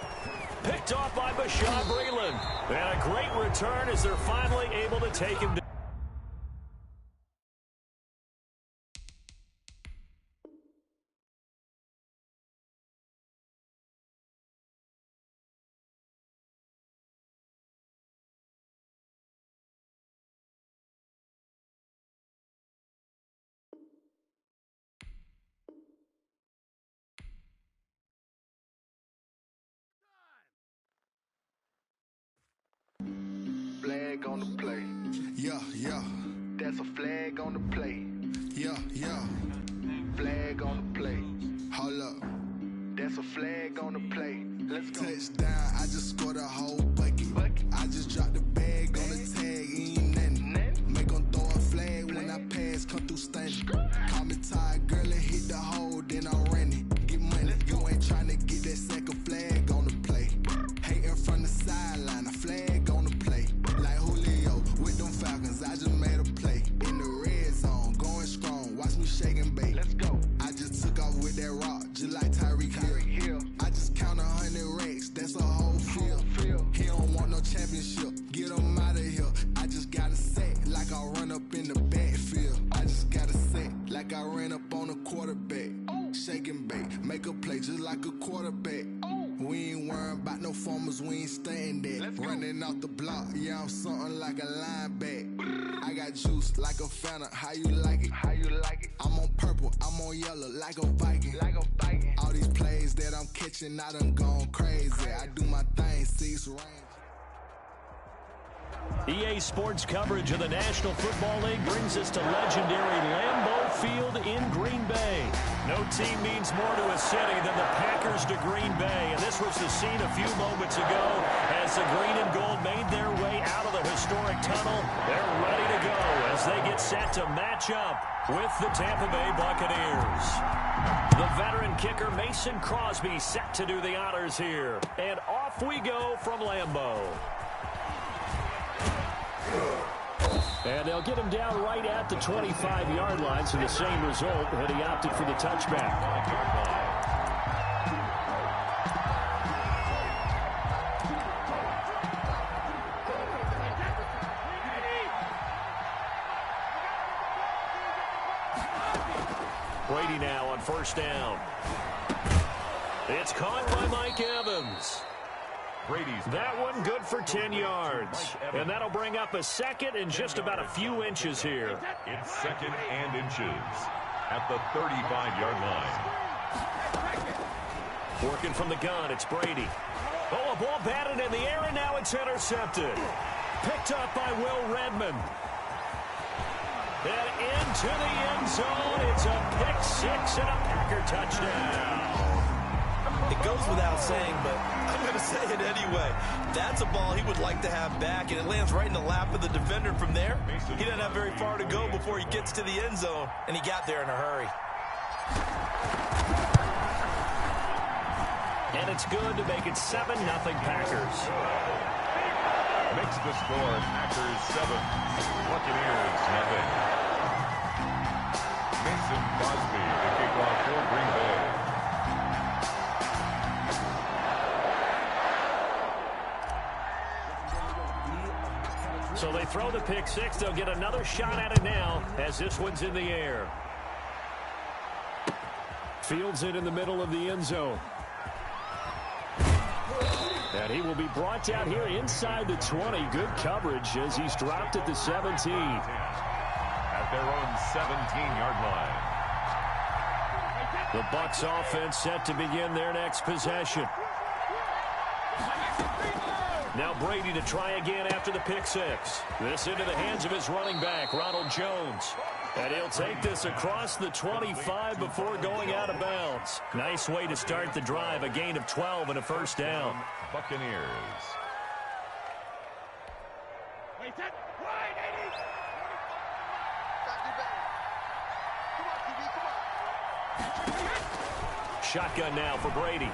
Picked off by Bashaud Breeland. And a great return as they're finally able to take him down. Flag on the play. Yeah, yeah. That's a flag on the play. Yeah, yeah. Flag on the play. Hold up. That's a flag on the play. Let's go. Touchdown, I just scored a whole bucket. I just dropped the bag on the tag, ain't nothing. Make them throw a flag when I pass, come through stunning. Call me tired, girl, and hit the hole, then I'm running. Get money, you ain't trying to get that second flag on the play. Hating from the sideline, a flag on the play. Like Julio with them Falcons, I just made a play. In the red zone, going strong, watch me shake and bake. Let's go. I just took off with that rock, just like Tyreek Hill. I just count 100 racks, that's a whole field. He don't want no championship, get him out of here. I just got a set, like I run up in the backfield. I just got a set, like I ran up on a quarterback. Shake and bake, make a play just like a quarterback. We ain't worrying about no formers, we ain't staying there. Running off the block, yeah, I'm something like a linebacker. I got juice like a Fanta, how you like it? How you like it? I'm on purple, I'm on yellow, like a Viking. Like a Viking. All these plays that I'm catching, I done gone crazy. I do my thing, 6 range. EA Sports coverage of the National Football League brings us to legendary Lambeau Field in Green Bay. No team means more to a city than the Packers to Green Bay, and this was the scene a few moments ago as the green and gold made their way out of the historic tunnel. They're ready to go as they get set to match up with the Tampa Bay Buccaneers. The veteran kicker Mason Crosby set to do the honors here, and off we go from Lambeau. And they'll get him down right at the 25-yard line, so the same result, but he opted for the touchback. Brady now on first down. It's caught by Mike Evans. That one good for 10 yards. And that'll bring up a second and just about a few inches here. It's second and inches at the 35-yard line. Working from the gun, it's Brady. Oh, a ball batted in the air, and now it's intercepted. Picked up by Will Redmond. And into the end zone. It's a pick six and a Packer touchdown. It goes without saying, but I'm going to say it anyway. That's a ball he would like to have back, and it lands right in the lap of the defender from there. He doesn't have very far to go before he gets to the end zone, and he got there in a hurry. And it's good to make it 7-0 Packers. Makes the score Packers 7, Buccaneers 0. Mason Crosby, the kickoff for Green Bay. So they throw the pick six. They'll get another shot at it now as this one's in the air. Fields it in the middle of the end zone. And he will be brought down here inside the 20. Good coverage as he's dropped at the 17. At their own 17-yard line. The Bucs offense set to begin their next possession. Now Brady to try again after the pick six. This into the hands of his running back, Ronald Jones. And he'll take this across the 25 before going out of bounds. Nice way to start the drive, a gain of 12 and a first down. Buccaneers. Shotgun now for Brady.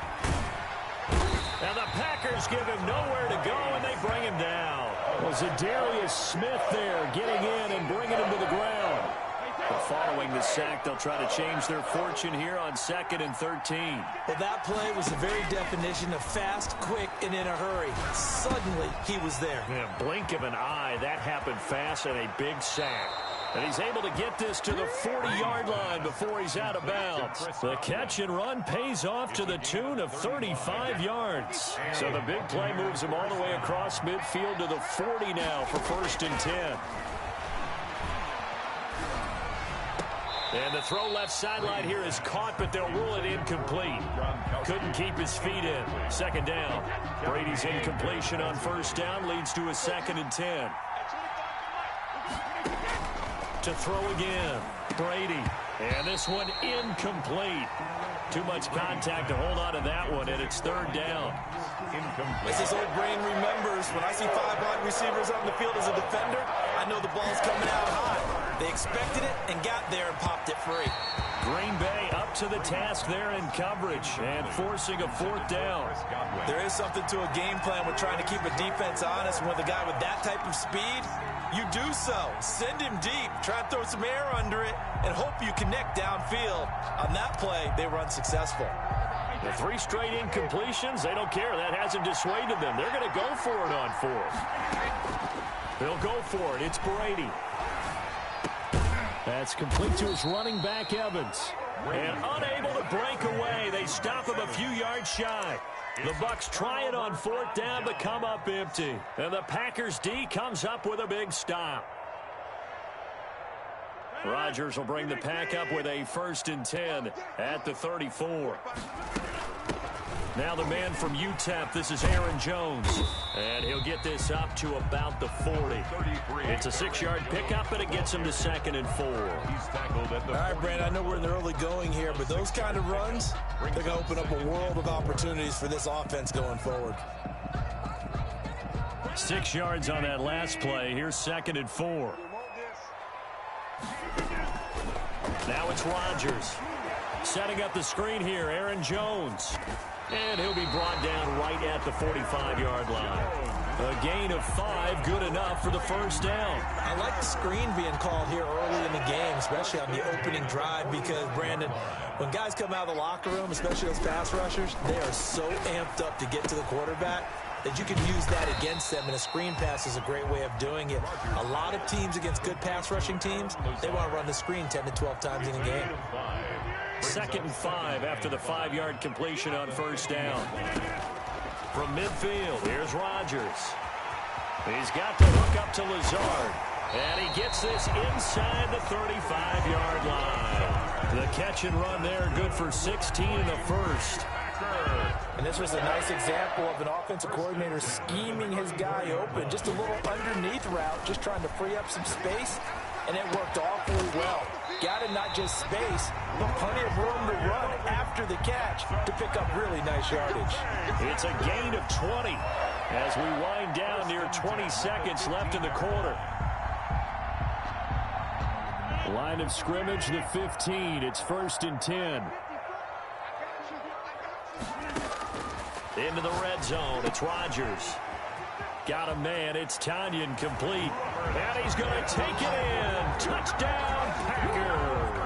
And the Packers give him nowhere to go, and they bring him down. Well, Zadarius Smith there getting in and bringing him to the ground. But following the sack, they'll try to change their fortune here on 2nd and 13. Well, that play was the very definition of fast, quick, and in a hurry. Suddenly, he was there. Yeah, blink of an eye, that happened fast, and a big sack. And he's able to get this to the 40-yard line before he's out of bounds. The catch and run pays off to the tune of 35 yards. So the big play moves him all the way across midfield to the 40 now for 1st and 10. And the throw left sideline here is caught, but they'll rule it incomplete. Couldn't keep his feet in. 2nd down. Brady's incompletion on 1st down leads to a 2nd and 10. To throw again. Brady. And this one incomplete. Too much contact to hold on to that one, and it's 3rd down. As his old brain remembers, when I see 5 wide receivers on the field as a defender, I know the ball's coming out high. They expected it and got there and popped it free. Green Bay up to the task there in coverage and forcing a 4th down. There is something to a game plan with trying to keep a defense honest. With a guy with that type of speed, you do so. Send him deep, try and throw some air under it, and hope you connect downfield. On that play, they were unsuccessful. The 3 straight incompletions, they don't care. That hasn't dissuaded them. They're going to go for it on 4th. They'll go for it. It's Brady. That's complete to his running back, Evans. And unable to break away. They stop him a few yards shy. The Bucs try it on 4th down to come up empty. And the Packers D comes up with a big stop. Rodgers will bring the pack up with a 1st and 10 at the 34. Now the man from UTEP, this is Aaron Jones. And he'll get this up to about the 40. It's a 6-yard pickup, and it gets him to 2nd and 4. He's tackled at the All right, Brandon, I know we're in the early going here, but those kind of runs, they're going to open up a world of opportunities for this offense going forward. 6 yards on that last play. Here's 2nd and 4. Now it's Rodgers. Setting up the screen here, Aaron Jones. And he'll be brought down right at the 45-yard line. A gain of 5, good enough for the 1st down. I like the screen being called here early in the game, especially on the opening drive, because, Brandon, when guys come out of the locker room, especially those pass rushers, they are so amped up to get to the quarterback that you can use that against them, and a screen pass is a great way of doing it. A lot of teams against good pass rushing teams, they want to run the screen 10 to 12 times in a game. 2nd and 5 after the 5-yard completion on 1st down. From midfield, here's Rodgers. He's got to hook up to Lazard. And he gets this inside the 35-yard line. The catch and run there, good for 16 in the 1st. And this was a nice example of an offensive coordinator scheming his guy open. Just a little underneath route, just trying to free up some space. and it worked awfully well. Got him not just space, but plenty of room to run after the catch to pick up really nice yardage. It's a gain of 20 as we wind down near 20 seconds left in the quarter. Line of scrimmage, the 15. It's 1st and 10. Into the red zone. It's Rodgers. Got a man. It's Tanyan complete. And he's going to take it in. Touchdown, Packers.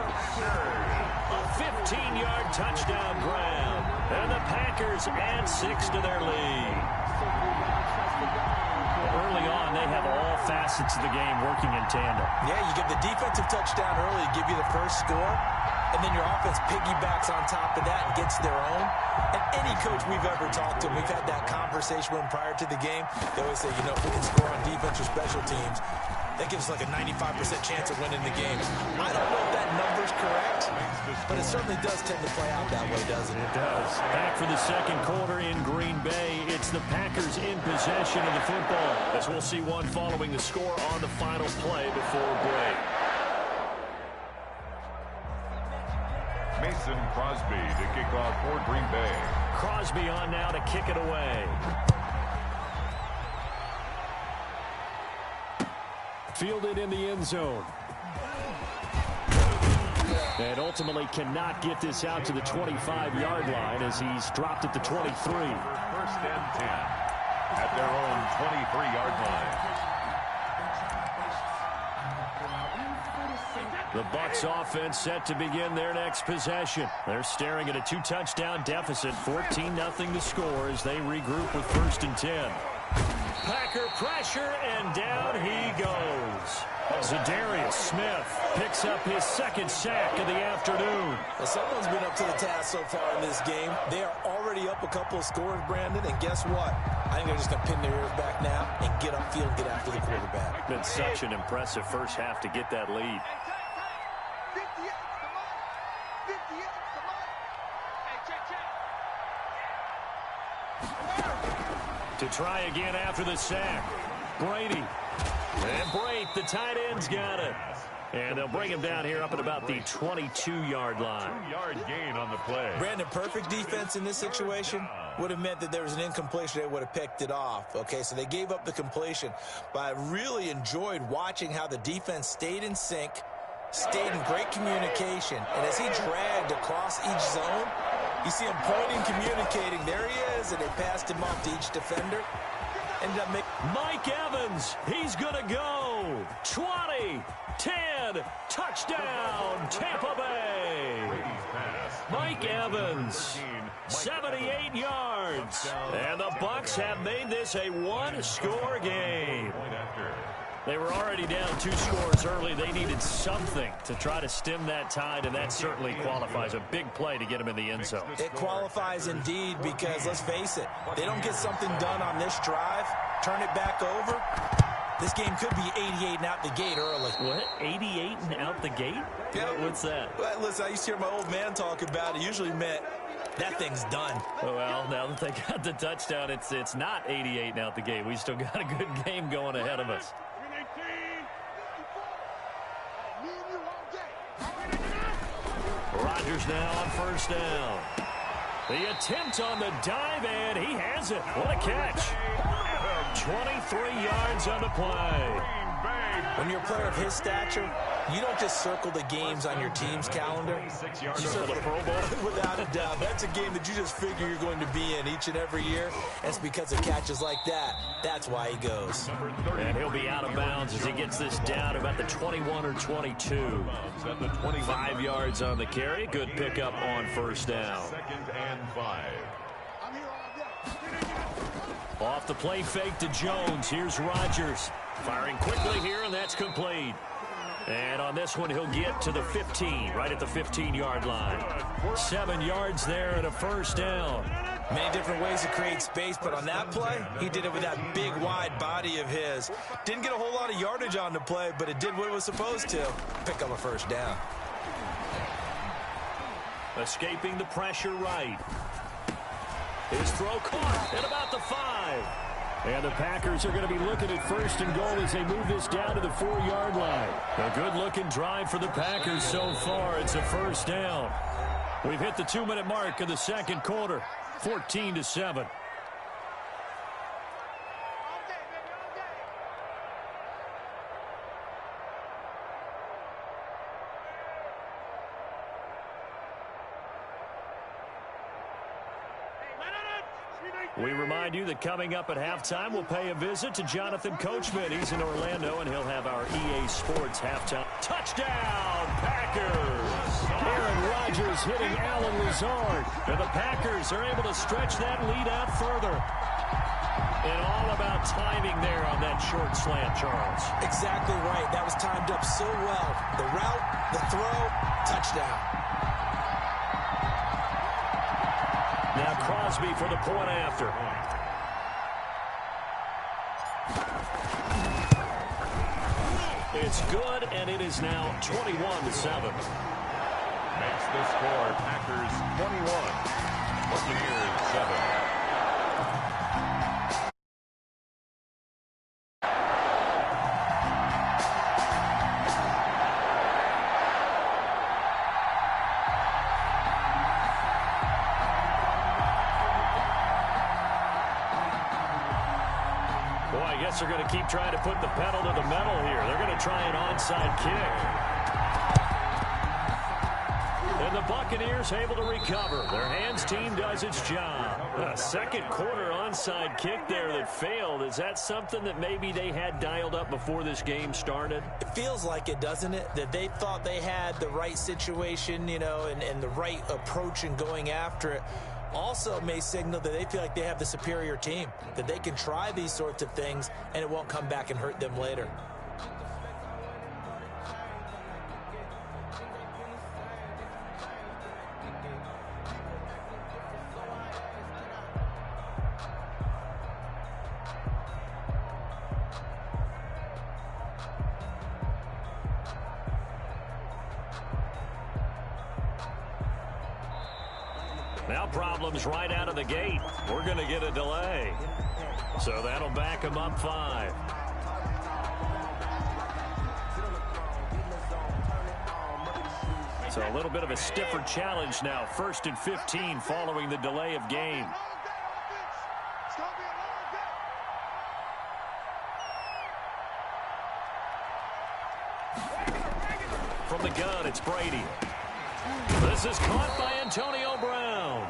A 15-yard touchdown grab. And the Packers add 6 to their lead. Early on, they have all facets of the game working in tandem. Yeah, you get the defensive touchdown early, give you the first score, and then your offense piggybacks on top of that and gets their own. And any coach we've ever talked to, we've had that conversation with them prior to the game. They always say, you know, if we can score on defense or special teams, that gives us like a 95% chance of winning the game. I don't know if that number's correct, but it certainly does tend to play out that way, doesn't it? It does. Back for the second quarter in Green Bay. It's the Packers in possession of the football, as we'll see one following the score on the final play before break. Mason Crosby to kick off for Green Bay. Crosby on now to kick it away. Fielded in the end zone. And ultimately cannot get this out to the 25-yard line as he's dropped at the 23. 1st and 10 at their own 23-yard line. The Bucs offense set to begin their next possession. They're staring at a 2-touchdown deficit, 14-0 to score as they regroup with 1st and 10. Packer pressure, and down he goes. Zadarius Smith picks up his 2nd sack of the afternoon. Well, someone's been up to the task so far in this game. They are already up a couple of scores, Brandon, and guess what? I think they're just going to pin their ears back now and get upfield and get after the quarterback. Been such an impressive first half to get that lead. To try again after the sack. Brady. And Brate, the tight end's got it. And they'll bring him down here up at about the 22-yard line. 2-yard gain on the play. Brandon, perfect defense in this situation would have meant that there was an incompletion. They would have picked it off. Okay, so they gave up the completion. But I really enjoyed watching how the defense stayed in sync, stayed in great communication. And as he dragged across each zone, you see him pointing, communicating. There he is, and they passed him off to each defender. Ended up making Mike Evans, he's going to go. 20, 10, touchdown, Tampa Bay. Mike Evans, 78 yards. And the Bucs have made this a one-score game. They were already down 2 scores early. They needed something to try to stem that tide, and that certainly qualifies. A big play to get them in the end zone. It qualifies indeed because, let's face it, they don't get something done on this drive, turn it back over, this game could be 88 and out the gate early. What? 88 and out the gate? Yeah. What's that? Well, listen, I used to hear my old man talk about it. Usually meant that thing's done. Well, now that they got the touchdown, it's not 88 and out the gate. We still got a good game going ahead of us. Rodgers now on 1st down. The attempt on the dive, and he has it. What a catch. 23 yards on the play. When you're a player of his stature, you don't just circle the games on your team's calendar. You circle the Pro Bowl. Without a doubt. That's a game that you just figure you're going to be in each and every year. That's because of catches like that. That's why he goes. And he'll be out of bounds as he gets this down about the 21 or 22. 5 yards on the carry. Good pickup on 1st down. 2nd and 5. Off the play fake to Jones. Here's Rodgers. Firing quickly here, and that's complete. And on this one, he'll get to the 15, right at the 15-yard line. 7 yards there and a 1st down. Many different ways to create space, but on that play, he did it with that big, wide body of his. Didn't get a whole lot of yardage on the play, but it did what it was supposed to. Pick up a 1st down. Escaping the pressure right. His throw caught at about the 5. And the Packers are going to be looking at first and goal as they move this down to the 4-yard line. A good-looking drive for the Packers so far. It's a first down. We've hit the 2-minute mark of the second quarter, 14-7. We remind you that coming up at halftime, we'll pay a visit to Jonathan Coachman. He's in Orlando, and he'll have our EA Sports halftime. Touchdown, Packers! Aaron Rodgers hitting Alan Lazard. And the Packers are able to stretch that lead out further. And all about timing there on that short slant, Charles. Exactly right. That was timed up so well. The route, the throw, touchdown. Now Crosby for the point after. It's good, and it is now 21-7. Makes the score Packers 21, Buccaneers 7. They're going to keep trying to put the pedal to the metal here. They're going to try an onside kick. And the Buccaneers able to recover. Their hands team does its job. A second quarter onside kick there that failed. Is that something that maybe they had dialed up before this game started? It feels like it, doesn't it? That they thought they had the right situation, you know, and the right approach in going after it. Also may signal that they feel like they have the superior team, that they can try these sorts of things and it won't come back and hurt them later. Now problems right out of the gate. We're going to get a delay. So that'll back them up 5. So a little bit of a stiffer challenge now. 1st and 15 following the delay of game. From the gun, it's Brady. This is caught by Antonio Brown.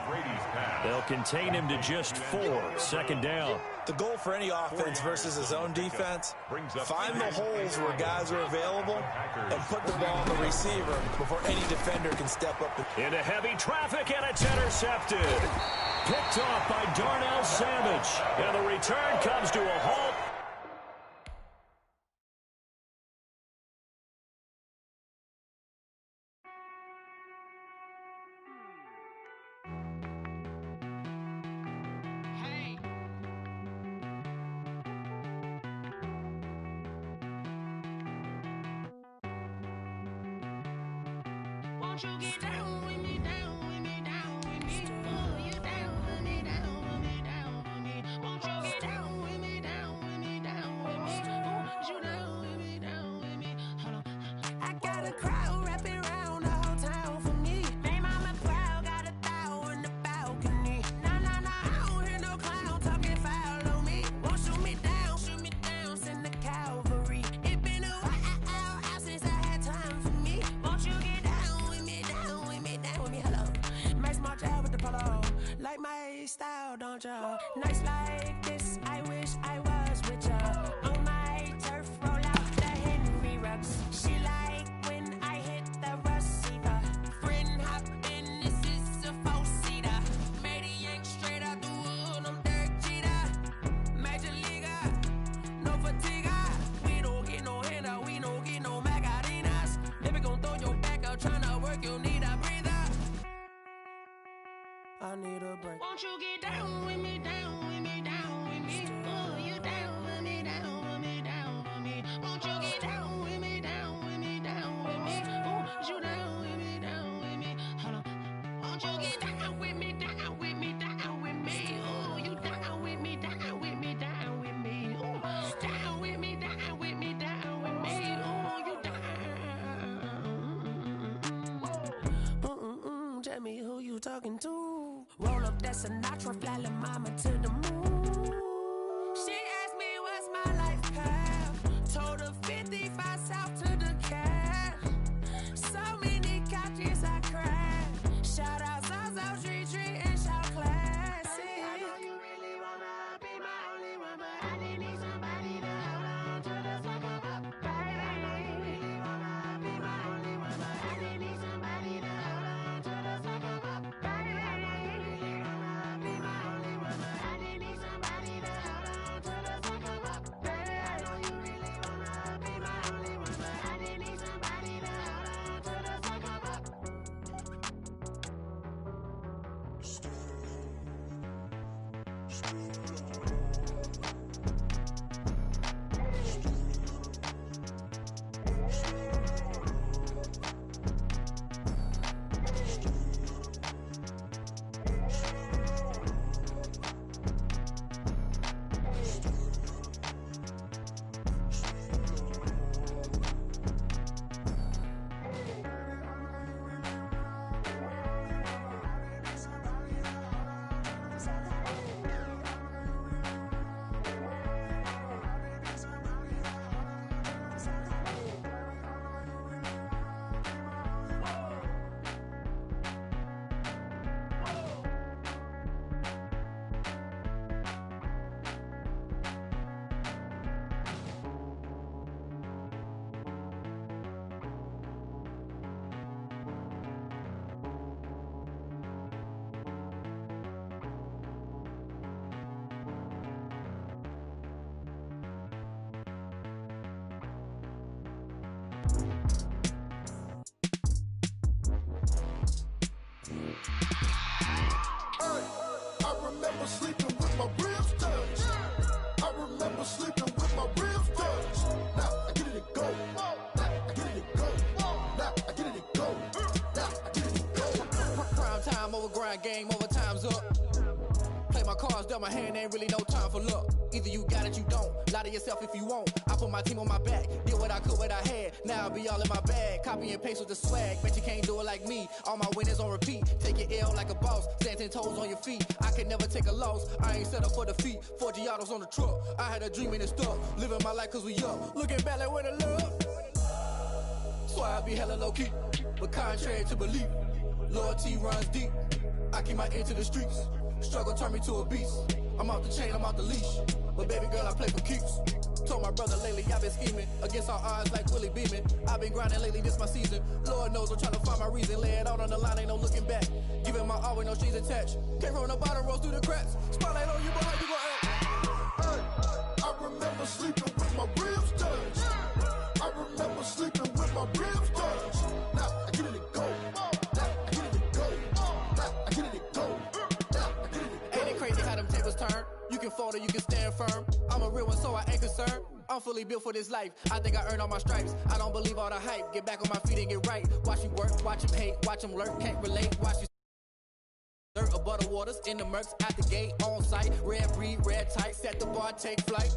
They'll contain him to just 4. 2nd down. The goal for any offense versus his own defense, find the holes where guys are available and put the ball on the receiver before any defender can step up. Into heavy traffic, and it's intercepted. Picked off by Darnell Savage. And the return comes to a halt. Won't you get down with me, down with me, down with me? Oh, you down with me, down with me, down with me. Won't you get down with me, down with me, down with me? Oh, you down with me, down with me? Hold on. I got a crowd wrapping around the whole town for me. They mama crowd got a thou in the balcony. Nah, nah, nah, I don't hear no clown talking foul on me. Won't shoot me down, send the cavalry. It been a while since I had time for me. Won't you get down with me, down with me, down with me? Hello. Max March out with the polo. Like my style, don't ya? Nights like this, I wish I was with ya. On my turf, roll out the Henry rocks. She like when I hit the receiver. Friend hop in, this is a four-seater. Made a yank straight out the wood, I'm Derek Jeter. Major leaguer, no fatigue. We don't get no handout, we don't get no Magarinas. Never gon' throw your back out, tryna work, you need a breather. I need a break. Won't you get down with me, down with me, down with me? Oh, you down with me, down with me, down with me? Won't you get down with me, down with me, down with me? Oh, you down with me, down with me? Hold on. Won't you get down with me, down with me, down with me? Oh, you down with me, down with me, down with me? talking to. Roll up that Sinatra, fly la mama to the moon. She asked me what's my life path. Told her 55 south to the cat. So many couches I crashed. Shout out Zazo, Tree Tree, and shout classic. I know you really wanna be my only one, but I didn't need somebody to hold on to the sucker up, baby. I know you really wanna be my only one, but I didn't need somebody to hold on to the sucker up, baby. I know you really wanna be my only one, but I didn't need somebody to hold on to the sucker up, baby. I know you really wanna be my only one, but I didn't need somebody to hold on to the sucker up. I remember sleeping with my ribs touched. I remember sleeping with my ribs touched. Now I get it and go. Now I get it and go. Now I get it and go. Now I get it and go. Prime time over grind game, over time's up. Play my cards, dealt my hand, ain't really no time for luck. Either you got it, you don't. Lie to yourself if you won't. I put my team on my back, did what I could, what I had. Now I'll be all in my bag. Copy and paste with the swag. Bet you can't do it like me. All my winners on repeat. Take your L like a boss. Stand 10 toes on your feet. I can never take a loss. I ain't set up for defeat. 4 Giottos on the truck. I had a dream and it's stuck. Living my life cause we up. Looking back like where the love. So I be hella low key. But contrary to belief, loyalty runs deep. I keep my ear to the streets. Struggle turned me to a beast. I'm off the chain, I'm off the leash. But baby girl, I play for keeps. Told my brother lately, I've been scheming against all odds like Willie Beeman. I've been grinding lately, this my season. Lord knows I'm trying to find my reason. Lay it out on the line, ain't no looking back. Giving my all with no strings attached. Came from the bottom, rose through the cracks. Spotlight on you, but how you gon' act? Hey, I remember sleeping with my ribs touched. I remember sleeping with my ribs touched. Now I get it and go. Now I get it and go. Now I get it and go. Now I get it and go. Ain't it crazy how them tables turn? You can fold or you can stand firm. I'm a real one, so I ain't concerned. I'm fully built for this life. I think I earned all my stripes. I don't believe all the hype. Get back on my feet and get right. Watch you work, watch him hate, watch him lurk, can't relate. Watch you dirt or butter waters in the murks, at the gate, on site. Red breed, red tight, set the bar, take flight.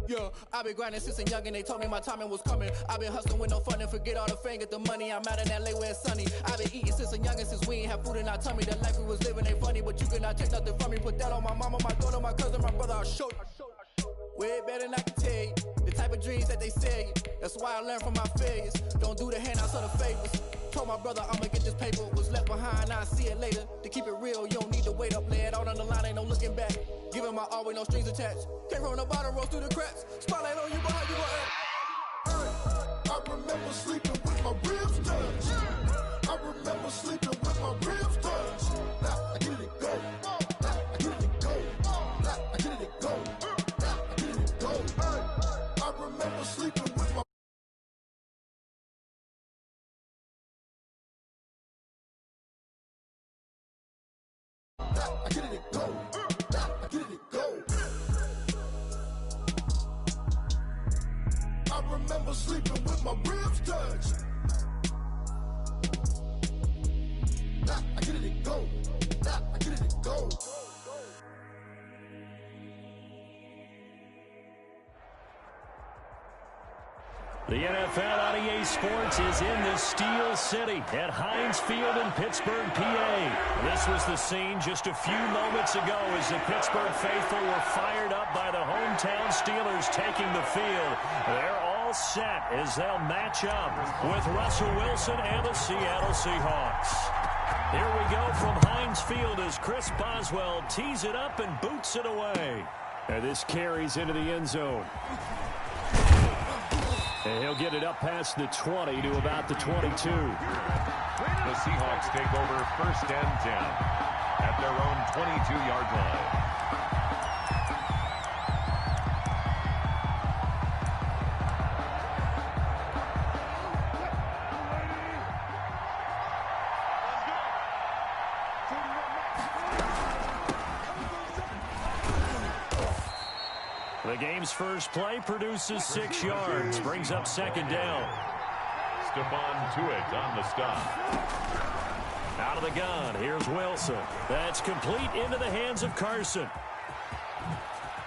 Yeah, I've been grinding since a young and they told me my timing was coming. I've been hustling with no fun and forget all the fame, get the money. I'm out in LA where it's sunny. I've been eating since a youngin', since we ain't have food in our tummy. The life we was living ain't funny, but you cannot take nothing from me. Put that on my mama, my daughter, my cousin, my brother, I'll show you. Way better than I can tell you. The type of dreams that they sell you. That's why I learned from my failures. Don't do the handouts or the favors. Told my brother I'ma get this paper. Was left behind, I'll see it later. To keep it real, you don't need to wait up. Lay it out on the line, ain't no looking back. Giving my all with no strings attached. Came from the bottom, rose through the cracks. Spotlight on you, but how you gon' act? I remember sleeping with my ribs touched. I remember sleeping with my ribs touched. Now I get it and go. Now I get it and go. Now I get it and go. Now I get it and go. I remember sleeping with my. Now I get it and go. Now I get it and go. I remember sleeping with my ribs touched. Now I get it and go. Now I get it and go. The NFL on EA Sports is in the Steel City at Heinz Field in Pittsburgh, PA. This was the scene just a few moments ago as the Pittsburgh faithful were fired up by the hometown Steelers taking the field. They're all set as they'll match up with Russell Wilson and the Seattle Seahawks. Here we go from Heinz Field as Chris Boswell tees it up and boots it away. And this carries into the end zone. And he'll get it up past the 20 to about the 22. The Seahawks take over first and 10 at their own 22-yard line. The game's first play produces 6 yards, brings up second down. Stephon Tuitt on the stop. Out of the gun, here's Wilson. That's complete into the hands of Carson.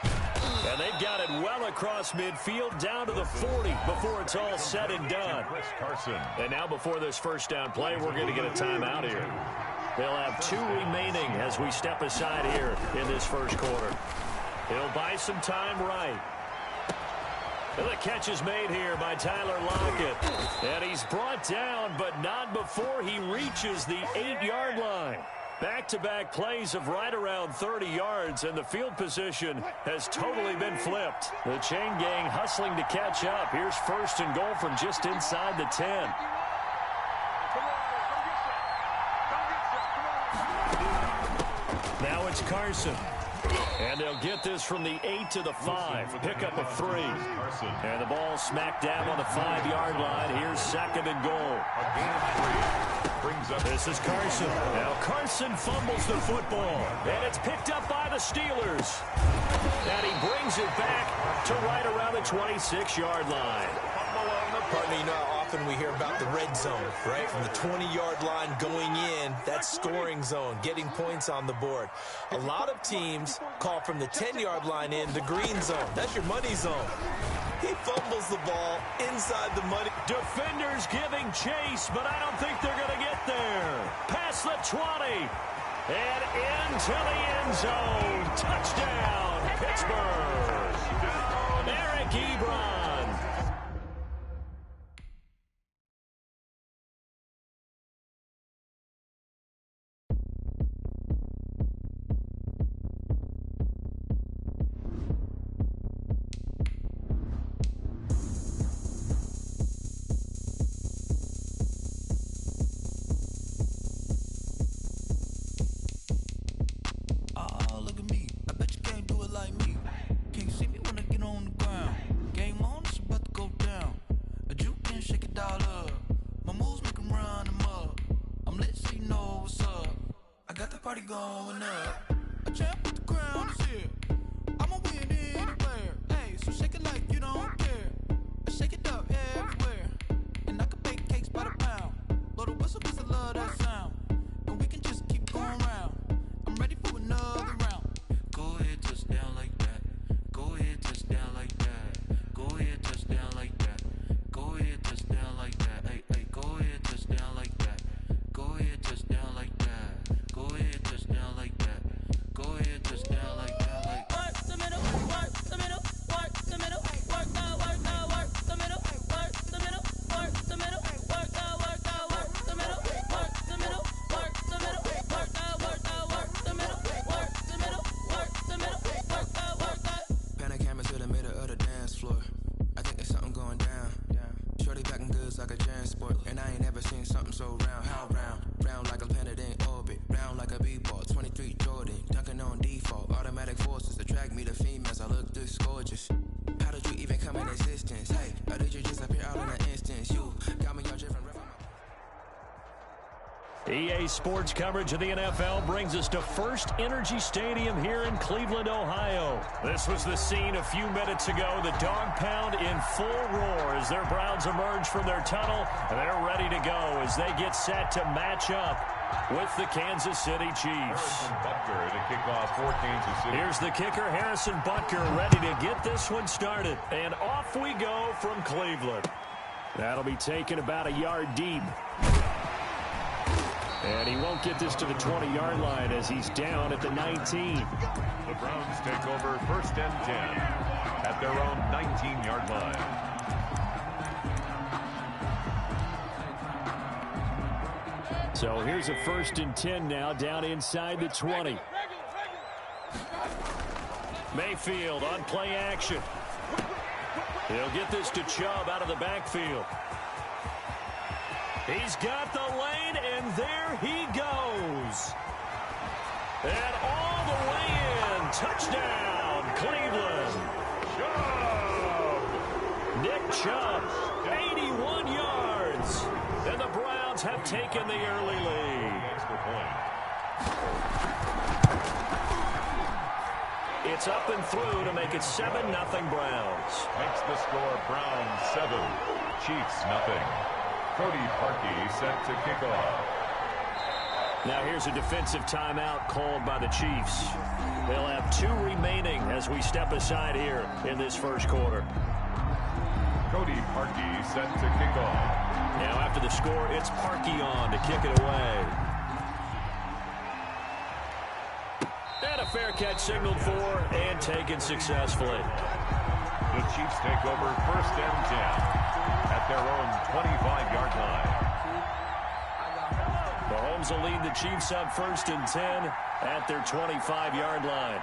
And they've got it well across midfield down to the 40 before it's all said and done. And now before this first down play, we're going to get a timeout here. They'll have 2 remaining as we step aside here in this first quarter. He'll buy some time right. And the catch is made here by Tyler Lockett. And he's brought down, but not before he reaches the 8-yard line. Back-to-back plays of right around 30 yards, and the field position has totally been flipped. The chain gang hustling to catch up. Here's first and goal from just inside the 10. Now it's Carson. And they'll get this from the 8 to the 5. Pickup of 3. And the ball smacked down on the 5-yard line. Here's second and goal. This is Carson. Now Carson fumbles the football. And it's picked up by the Steelers. And he brings it back to right around the 26-yard line. Partner, you know how often we hear about the red zone, right? From the 20-yard line going in, that's scoring zone, getting points on the board. A lot of teams call from the 10-yard line in the green zone. That's your money zone. He fumbles the ball inside the money. Defenders giving chase, but I don't think they're going to get there. Past the 20 and into the end zone. Touchdown, Pittsburgh. Eric Ebron. Going up. A champ with the crown is here. I'ma win anywhere. Hey, so shake it like you don't care. I shake it up everywhere. And I can bake cakes by the pound. Blow the whistle 'cause I love that sound. And we can just keep going round. I'm ready for another round. Go ahead, touch down like that. Go ahead, touch down like that. Go ahead, touch down like that. Go ahead, touch down like that. Hey, hey, go ahead, touch down like that. Go ahead, touch down like that. Go ahead, touch down like that. Go ahead, touch down like that. Like work the middle, work the middle, work the middle, work the middle, work the middle, work the middle, work the middle, work the middle, work the middle, work the middle, work the middle, work the middle, work the. Panic camera to the middle of the dance floor. I think there's something going down. Shorty packing goods like a transport, and I ain't never seen something so round. How round? Round like a planet in orbit, round like a b-ball. 23 Jordan, dunking on default. Automatic forces attract me to females. I look this gorgeous. How did you even come in existence? Hey, or did you just appear out in an instance? You got me all different. EA Sports coverage of the NFL brings us to First Energy Stadium here in Cleveland, Ohio. This was the scene a few minutes ago. The dog pound in full roar as their Browns emerge from their tunnel, and they're ready to go as they get set to match up with the Kansas City Chiefs. Butker to kick off for Kansas City. Here's the kicker, Harrison Butker, ready to get this one started. And off we go from Cleveland. That'll be taken about a yard deep. And he won't get this to the 20-yard line as he's down at the 19. The Browns take over first and 10 at their own 19-yard line. So here's a first and 10 now down inside the 20. Mayfield on play action. He'll get this to Chubb out of the backfield. He's got the lane, and there he goes. And all the way in. Touchdown, Cleveland. Chubb. Nick Chubb, 81 yards. And the Browns have taken the early lead. Extra point. It's up and through to make it 7-0 Browns. Makes the score Browns 7, Chiefs nothing. Cody Parkey set to kick off. Now here's a defensive timeout called by the Chiefs. They'll have 2 remaining as we step aside here in this first quarter. Cody Parkey set to kick off. Now after the score, it's Parkey on to kick it away. And a fair catch signaled for and taken successfully. The Chiefs take over first and 10 at their own 25-yard line. Mahomes will lead the Chiefs up first and 10 at their 25-yard line.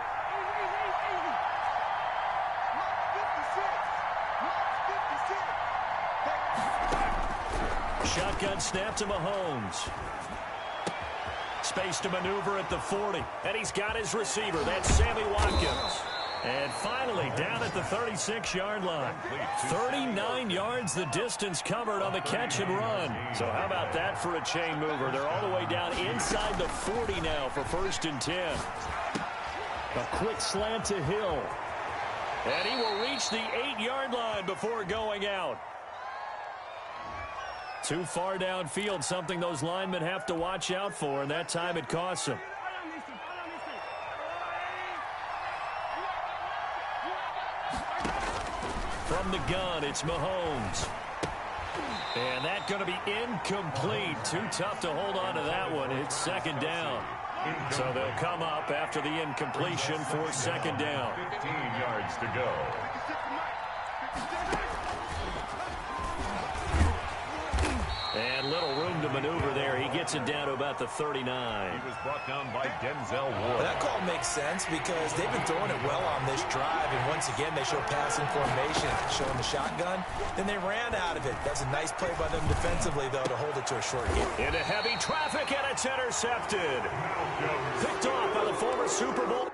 Shotgun snap to Mahomes. Space to maneuver at the 40. And he's got his receiver. That's Sammy Watkins. And finally, down at the 36-yard line. 39 yards the distance covered on the catch and run. So how about that for a chain mover? They're all the way down inside the 40 now for first and 10. A quick slant to Hill. And he will reach the 8-yard line before going out. Too far downfield, something those linemen have to watch out for, and that time it costs them. From the gun, it's Mahomes. And that's going to be incomplete. Too tough to hold on to that one. It's second down. So they'll come up after the incompletion for second down. 15 yards to go. And little room to maneuver there. He gets it down to about the 39. He was brought down by Denzel Ward. That call makes sense because they've been throwing it well on this drive. And once again, they show passing formation, showing the shotgun. Then they ran out of it. That's a nice play by them defensively, though, to hold it to a short game. Into heavy traffic, and it's intercepted. Picked off by the former Super Bowl.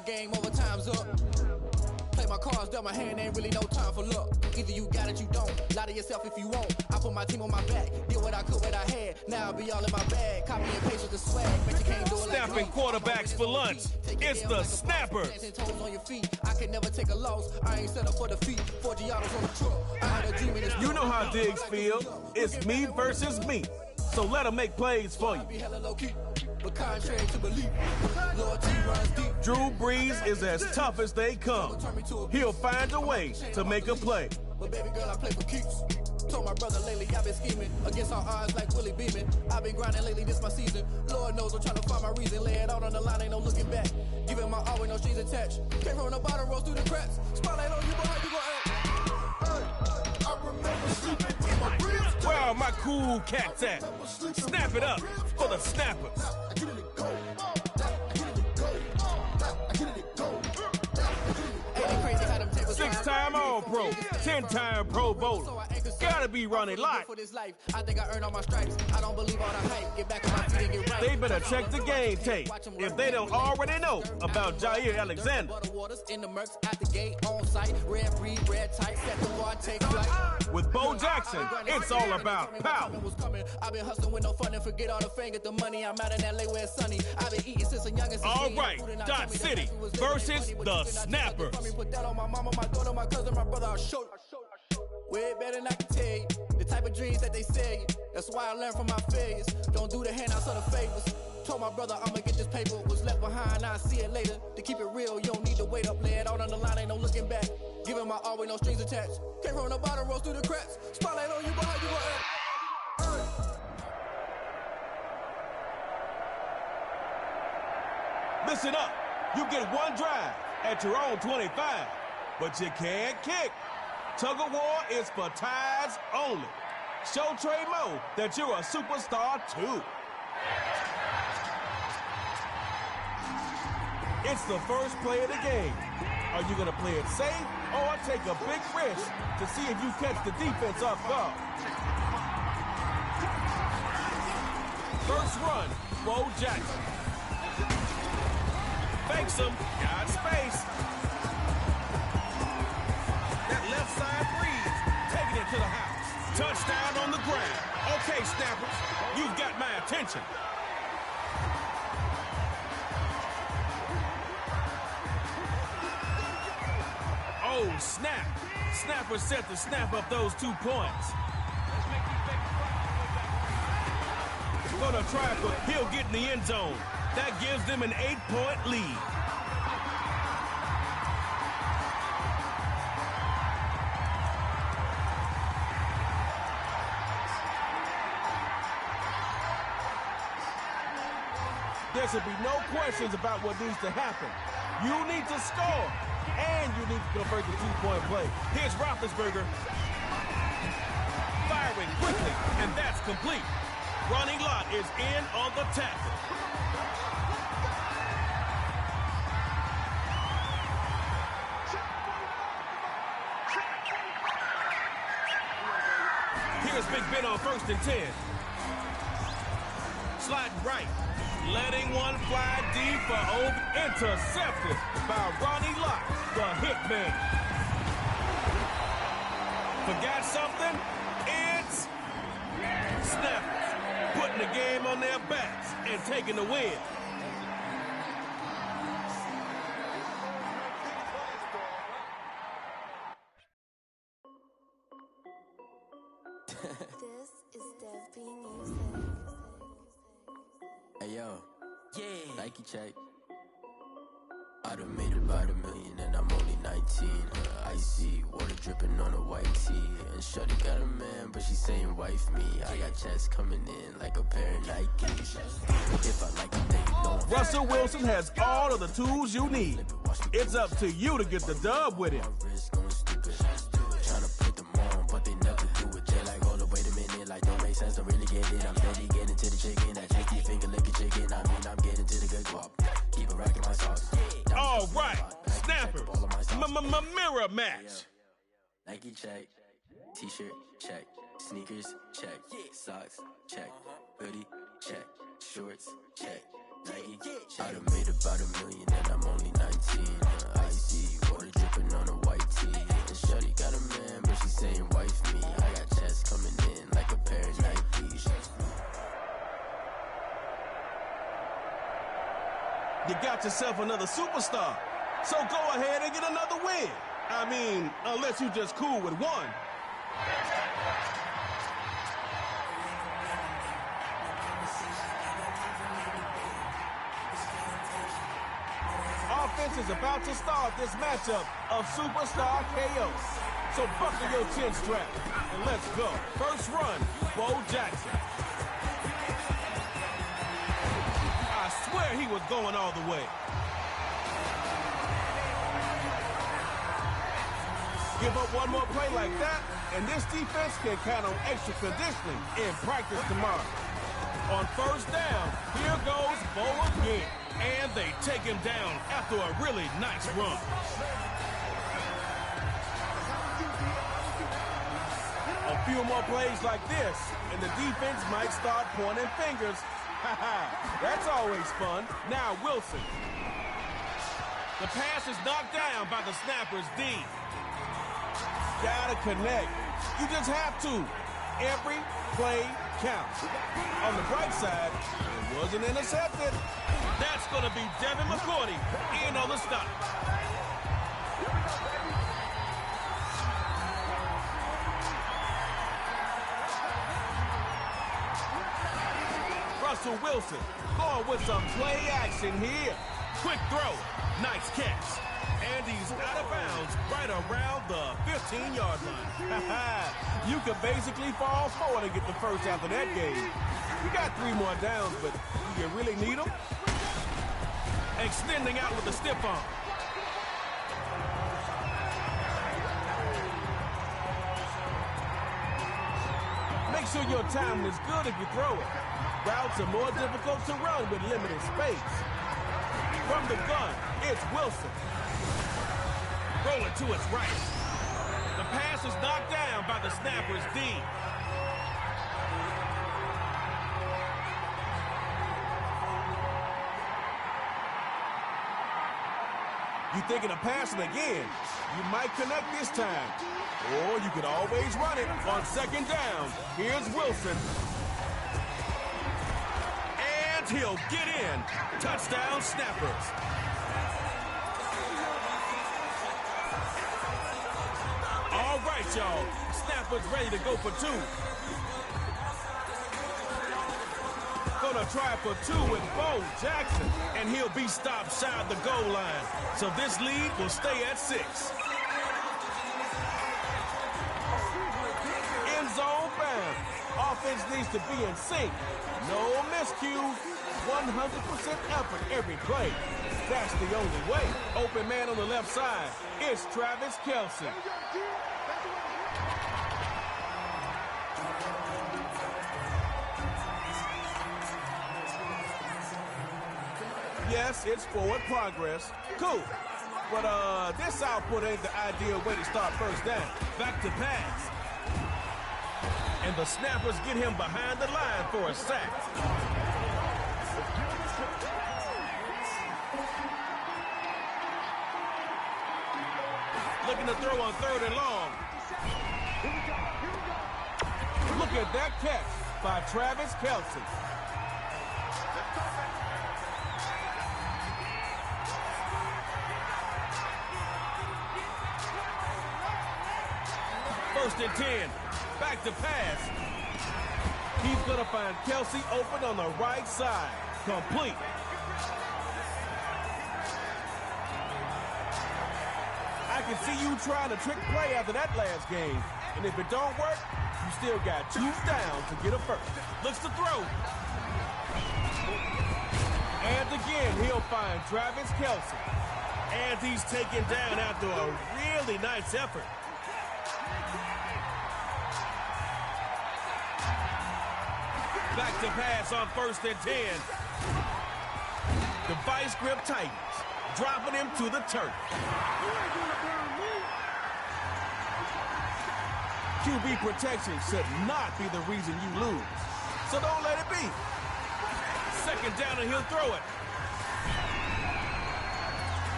Game over, time's up. Play my cards, dealt my hand, ain't really no time for luck. Either you got it, you don't. Lie to yourself if you won't. I put my team on my back, did what I could, what I had. Now I'll be all in my bag. Copy and paste with the swag, but you can't do it. Snapping quarterbacks for lunch. It's the Snappers. I can never take a loss. I ain't set up for defeat. 4 Giottos on the truck. I had a dream in this. You know how Diggs feel. It's me versus me. So let them make plays for you. But contrary to belief, loyalty runs deep. Drew Brees is as tough as they come. He'll find a way to make a play. But baby girl, I play for keeps. Told my brother lately I've been scheming against all odds like Willie Beeman. I've been grinding lately, this my season. Lord knows I'm trying to find my reason. Lay it out on the line, ain't no looking back. Giving my all with no strings attached. Came from the bottom, rose through the cracks. Spotlight on you, but how you gon' act? Well, cool cats at? Snap it up for the snappers. Six-time All-Pro, 10-time Pro Bowler. Gotta be Ronnie Lott. I think I earned all my stripes. I don't believe all the hype. Get back on my feet and get right. They better check the game tape if they don't already know about Jair Alexander. In the Mercs at the gate, on site, red breed, red tight, set the bar, take flight. With Bo Jackson, it's all about power. I've been hustling with no fun and forget all the fame, get the money. I'm out in LA where it's sunny. I've been eating since a youngest. All right, Dot City versus the Snappers. Put that on my mama, my daughter, my cousin, my brother. I'll show you. Way better than I can tell you. The type of dreams that they sell you. That's why I learned from my failures. Don't do the handouts or the favors. Told my brother I'ma get this paper. Was left behind, I'll see it later. To keep it real, you don't need to wait up. Lay it out on the line, ain't no looking back. Giving my all with no strings attached. Can't roll the bottom, roll through the cracks. Spotlight on you, but how you gonna act? Listen up. You get one drive at your own 25, but you can't kick. Tug of war is for ties only. Show Trey Moe that you're a superstar too. It's the first play of the game. Are you gonna play it safe or take a big risk to see if you catch the defense off guard? First run, Bo Jackson. Fakes him, got space. That left side breeze, taking it to the house. Touchdown on the ground. Okay, Snappers, you've got my attention. Oh, snap. Snappers set to snap up those 2 points. Gonna try, but he'll get in the end zone. That gives them an 8-point lead. There should be no questions about what needs to happen. You need to score, and you need to convert the 2-point play. Here's Roethlisberger. Firing quickly, and that's complete. Ronnie Lott is in on the tackle. Here's Big Ben on 1st and 10. Sliding right. Letting one fly deep for over. Intercepted by Ronnie Lott, the hitman. Forgot something? It's Snappers putting the game on their backs and taking the win. This is Dev B Music. Hey yo, yeah, Nike check. I done made about $1 million and I'm only 19. Icy water dripping on a white tee. And shorty got a man, but she saying wife me. I got checks coming in like a pair of Nikes. If I like it, they know. Russell Wilson has all of the tools you need. It's up to you to get the dub with him. Trying to put them on, but they never do it. They like, hold up, wait a minute, like don't make sense, don't really get it. I'm steady getting to the chicken, that tasty finger licking chicken. I mean, I'm getting to the good guap. Keep it racking my sauce. All right, Snappers, mirror match. Nike check, t-shirt check, sneakers check, socks check, hoodie check, shorts check, Nike. I done made about $1 million and I'm only 19. Icy water dripping on a white tee. And shorty got a man, but she saying wife me. I got checks coming in like a pair of Nikes. You got yourself another superstar. So go ahead and get another win. I mean, unless you just cool with one. Offense is about to start this matchup of superstar KO. So buckle your chin strap and let's go. First run, Bo Jackson. I swear he was going all the way. Give up one more play like that, and this defense can count on extra conditioning in practice tomorrow. On first down, here goes Bo again. And they take him down after a really nice run. A few more plays like this, and the defense might start pointing fingers. That's always fun. Now Wilson. The pass is knocked down by the snapper's D. Gotta connect. You just have to. Every play counts. On the bright side, it wasn't intercepted. That's going to be Devin McCourty in on the stop. Russell Wilson going with some play action here. Quick throw. Nice catch. And he's out of bounds right around the 15-yard line. You could basically fall forward and get the first after that game. You got 3 more downs, but do you really need them? Extending out with a stiff arm. Make sure your timing is good if you throw it. Routes are more difficult to run with limited space. From the gun, it's Wilson. Rolling to his right. The pass is knocked down by the snapper's D. You thinking of passing again? You might connect this time. Or you could always run it on second down. Here's Wilson. And he'll get in. Touchdown Snappers. All right, y'all. Snappers ready to go for 2. Gonna try for 2 with Bo Jackson, and he'll be stopped shy of the goal line. So this lead will stay at 6. End zone bound. Offense needs to be in sync. No miscues. 100% effort every play. That's the only way. Open man on the left side. It's Travis Kelce. Yes, it's forward progress. Cool. But this output ain't the ideal way to start first down. Back to pass. And the snappers get him behind the line for a sack. Looking to throw on 3rd and long. Look at that catch by Travis Kelce. First and 10. Back to pass. He's going to find Kelce open on the right side. Complete. I can see you trying to trick play after that last game. And if it don't work, you still got 2 down to get a first. Looks to throw. And again, he'll find Travis Kelce. And he's taken down after a really nice effort. Back to pass on 1st and 10. The vice grip tightens, dropping him to the turf. QB protection should not be the reason you lose, so don't let it be. Second down and he'll throw it.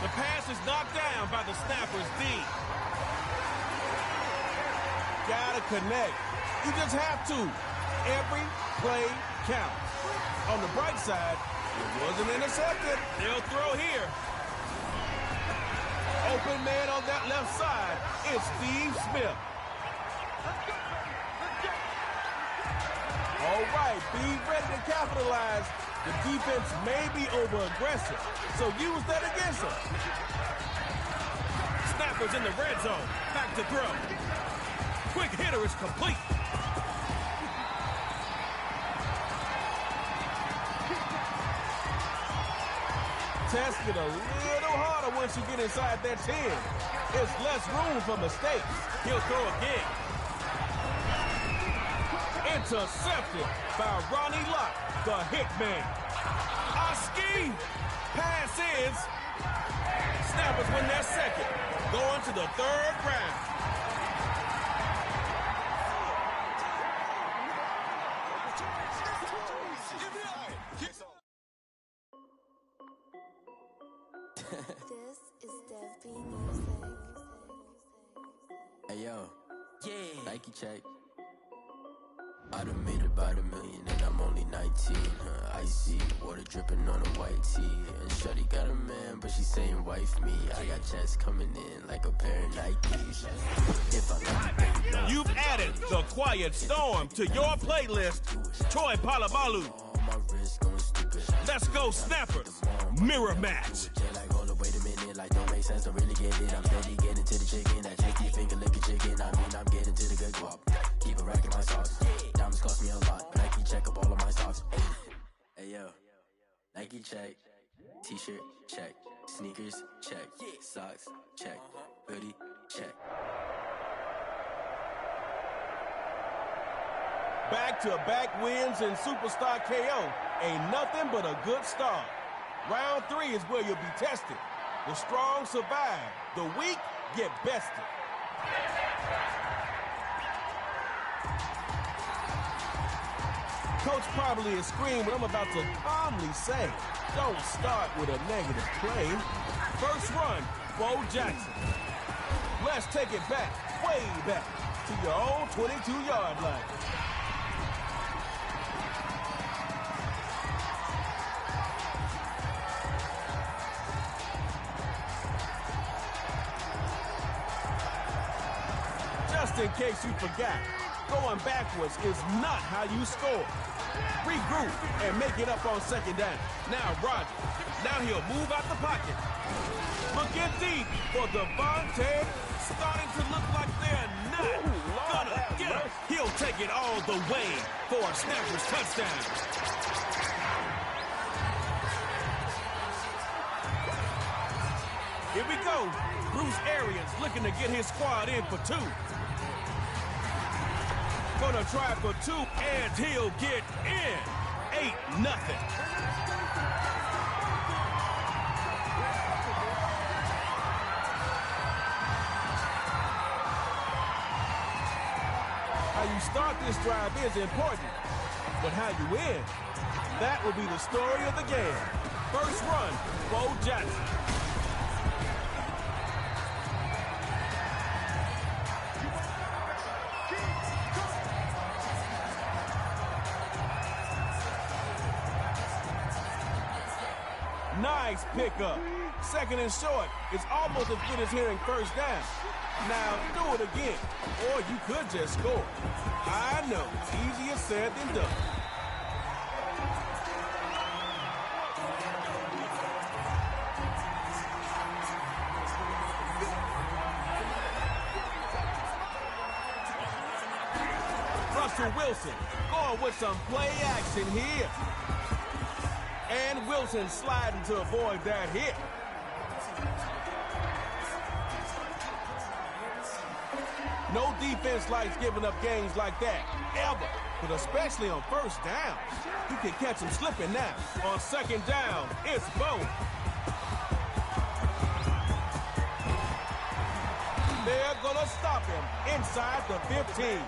The pass is knocked down by the snapper's D. Gotta connect. You just have to. Every play counts. On the bright side, it wasn't intercepted. They'll throw here. Open man on that left side. It's Steve Smith. All right, be ready to capitalize. The defense may be over-aggressive, so use that against them. Snappers in the red zone. Back to throw. Quick hitter is complete. Tests get a little harder once you get inside that 10. It's less room for mistakes. He'll throw again. Intercepted by Ronnie Lott, the hitman. Oski, pass is. Snappers win their second, going to the third round. This is Dev B Music. Hey yo, yeah, Nike check. I done made about $1 million and I'm only 19. Icy water dripping on a white tee. And Shorty got a man, but she saying wife me. I got checks coming in like a pair of Nikes. If I like it, no. You've added the Quiet Storm to your playlist. Troy Polamalu. Let's go Snappers. Mirror match. Like, hold up, wait a minute, like don't make sense, don't really get it. I'm steady getting to the chicken, that tricky finger licking chicken. I mean, I'm getting to the good guap. Keep a rack in my socks. Diamonds cost me a lot, but Nike check up all of my socks. Hey yo, Nike check, t-shirt check, sneakers check, socks check, hoodie check. Back-to-back wins in Superstar KO ain't nothing but a good start. Round 3 is where you'll be tested. The strong survive. The weak get bested. Coach probably is screaming what I'm about to calmly say. Don't start with a negative play. First run, Bo Jackson. Let's take it back, way back, to your own 22-yard line. Just in case you forgot, going backwards is not how you score. Regroup and make it up on second down. Now Rodgers. Now he'll move out the pocket. Looking deep for Devontae. Starting to look like they're not gonna get him. He'll take it all the way for a Snappers touchdown. Here we go. Bruce Arians looking to get his squad in for 2. Gonna try for 2, and he'll get in. 8-0. How you start this drive is important, but how you end, that will be the story of the game. First run, Bo Jackson. Nice pickup. Second and short. It's almost as good as hearing first down. Now, do it again. Or you could just score. I know. Easier said than done. Russell Wilson going with some play action here. And Wilson sliding to avoid that hit. No defense likes giving up games like that, ever. But especially on first down. You can catch him slipping now. On second down, it's Bo. They're gonna stop him inside the 15.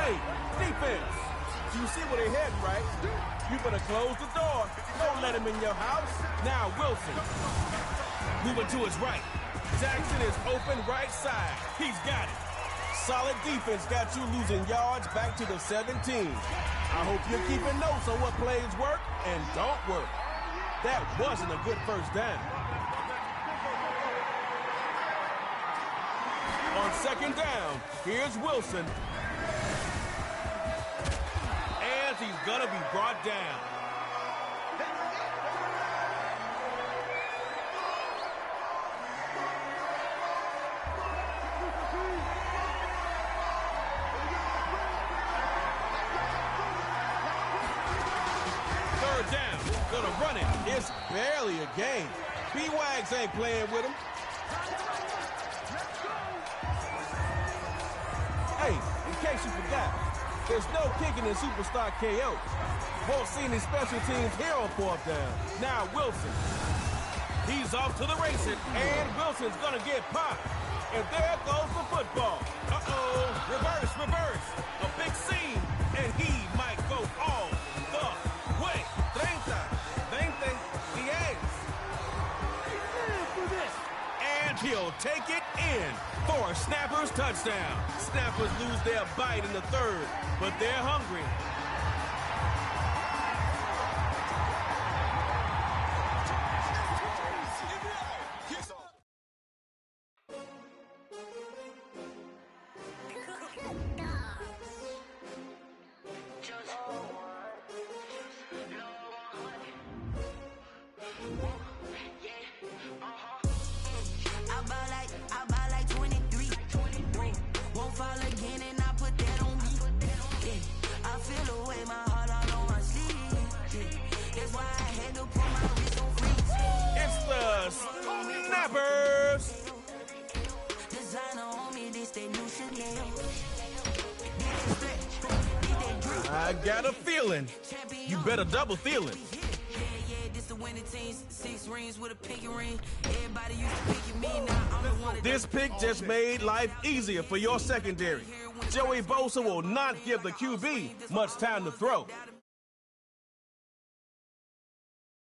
Hey, defense. You see where they're heading, right? You better close the door. Don't let him in your house. Now Wilson. Moving to his right. Jackson is open right side. He's got it. Solid defense got you losing yards back to the 17. I hope you're keeping notes on what plays work and don't work. That wasn't a good first down. On second down, here's Wilson. And he's gonna be brought down. Third down, gonna run it. It's barely a game. B-Wags ain't playing with him. Hey, in case you forgot, there's no kicking in Superstar KO. Won't see any special teams here on 4th down. Now Wilson. He's off to the races, and Wilson's gonna get popped. And there goes the football. Uh-oh, reverse. A big seam, and he might go all the way. 30, 10. And he'll take it in for a Snappers touchdown. Snappers lose their bite in the 3rd, but they're hungry. I buy like 23. Won't fall again and I put that on me. Yeah, I feel the way my heart all on my sleeve. Yeah, that's why I had to put my wrist on freeze. It's the Snappers. Designer on me, this they new Chanel. I got a feeling. You better double feeling. This the winning teams, 6 rings with a pinky ring. Everybody used to pick me, now I'm the one. This pick just made life easier for your secondary. Joey Bosa will not give the QB much time to throw.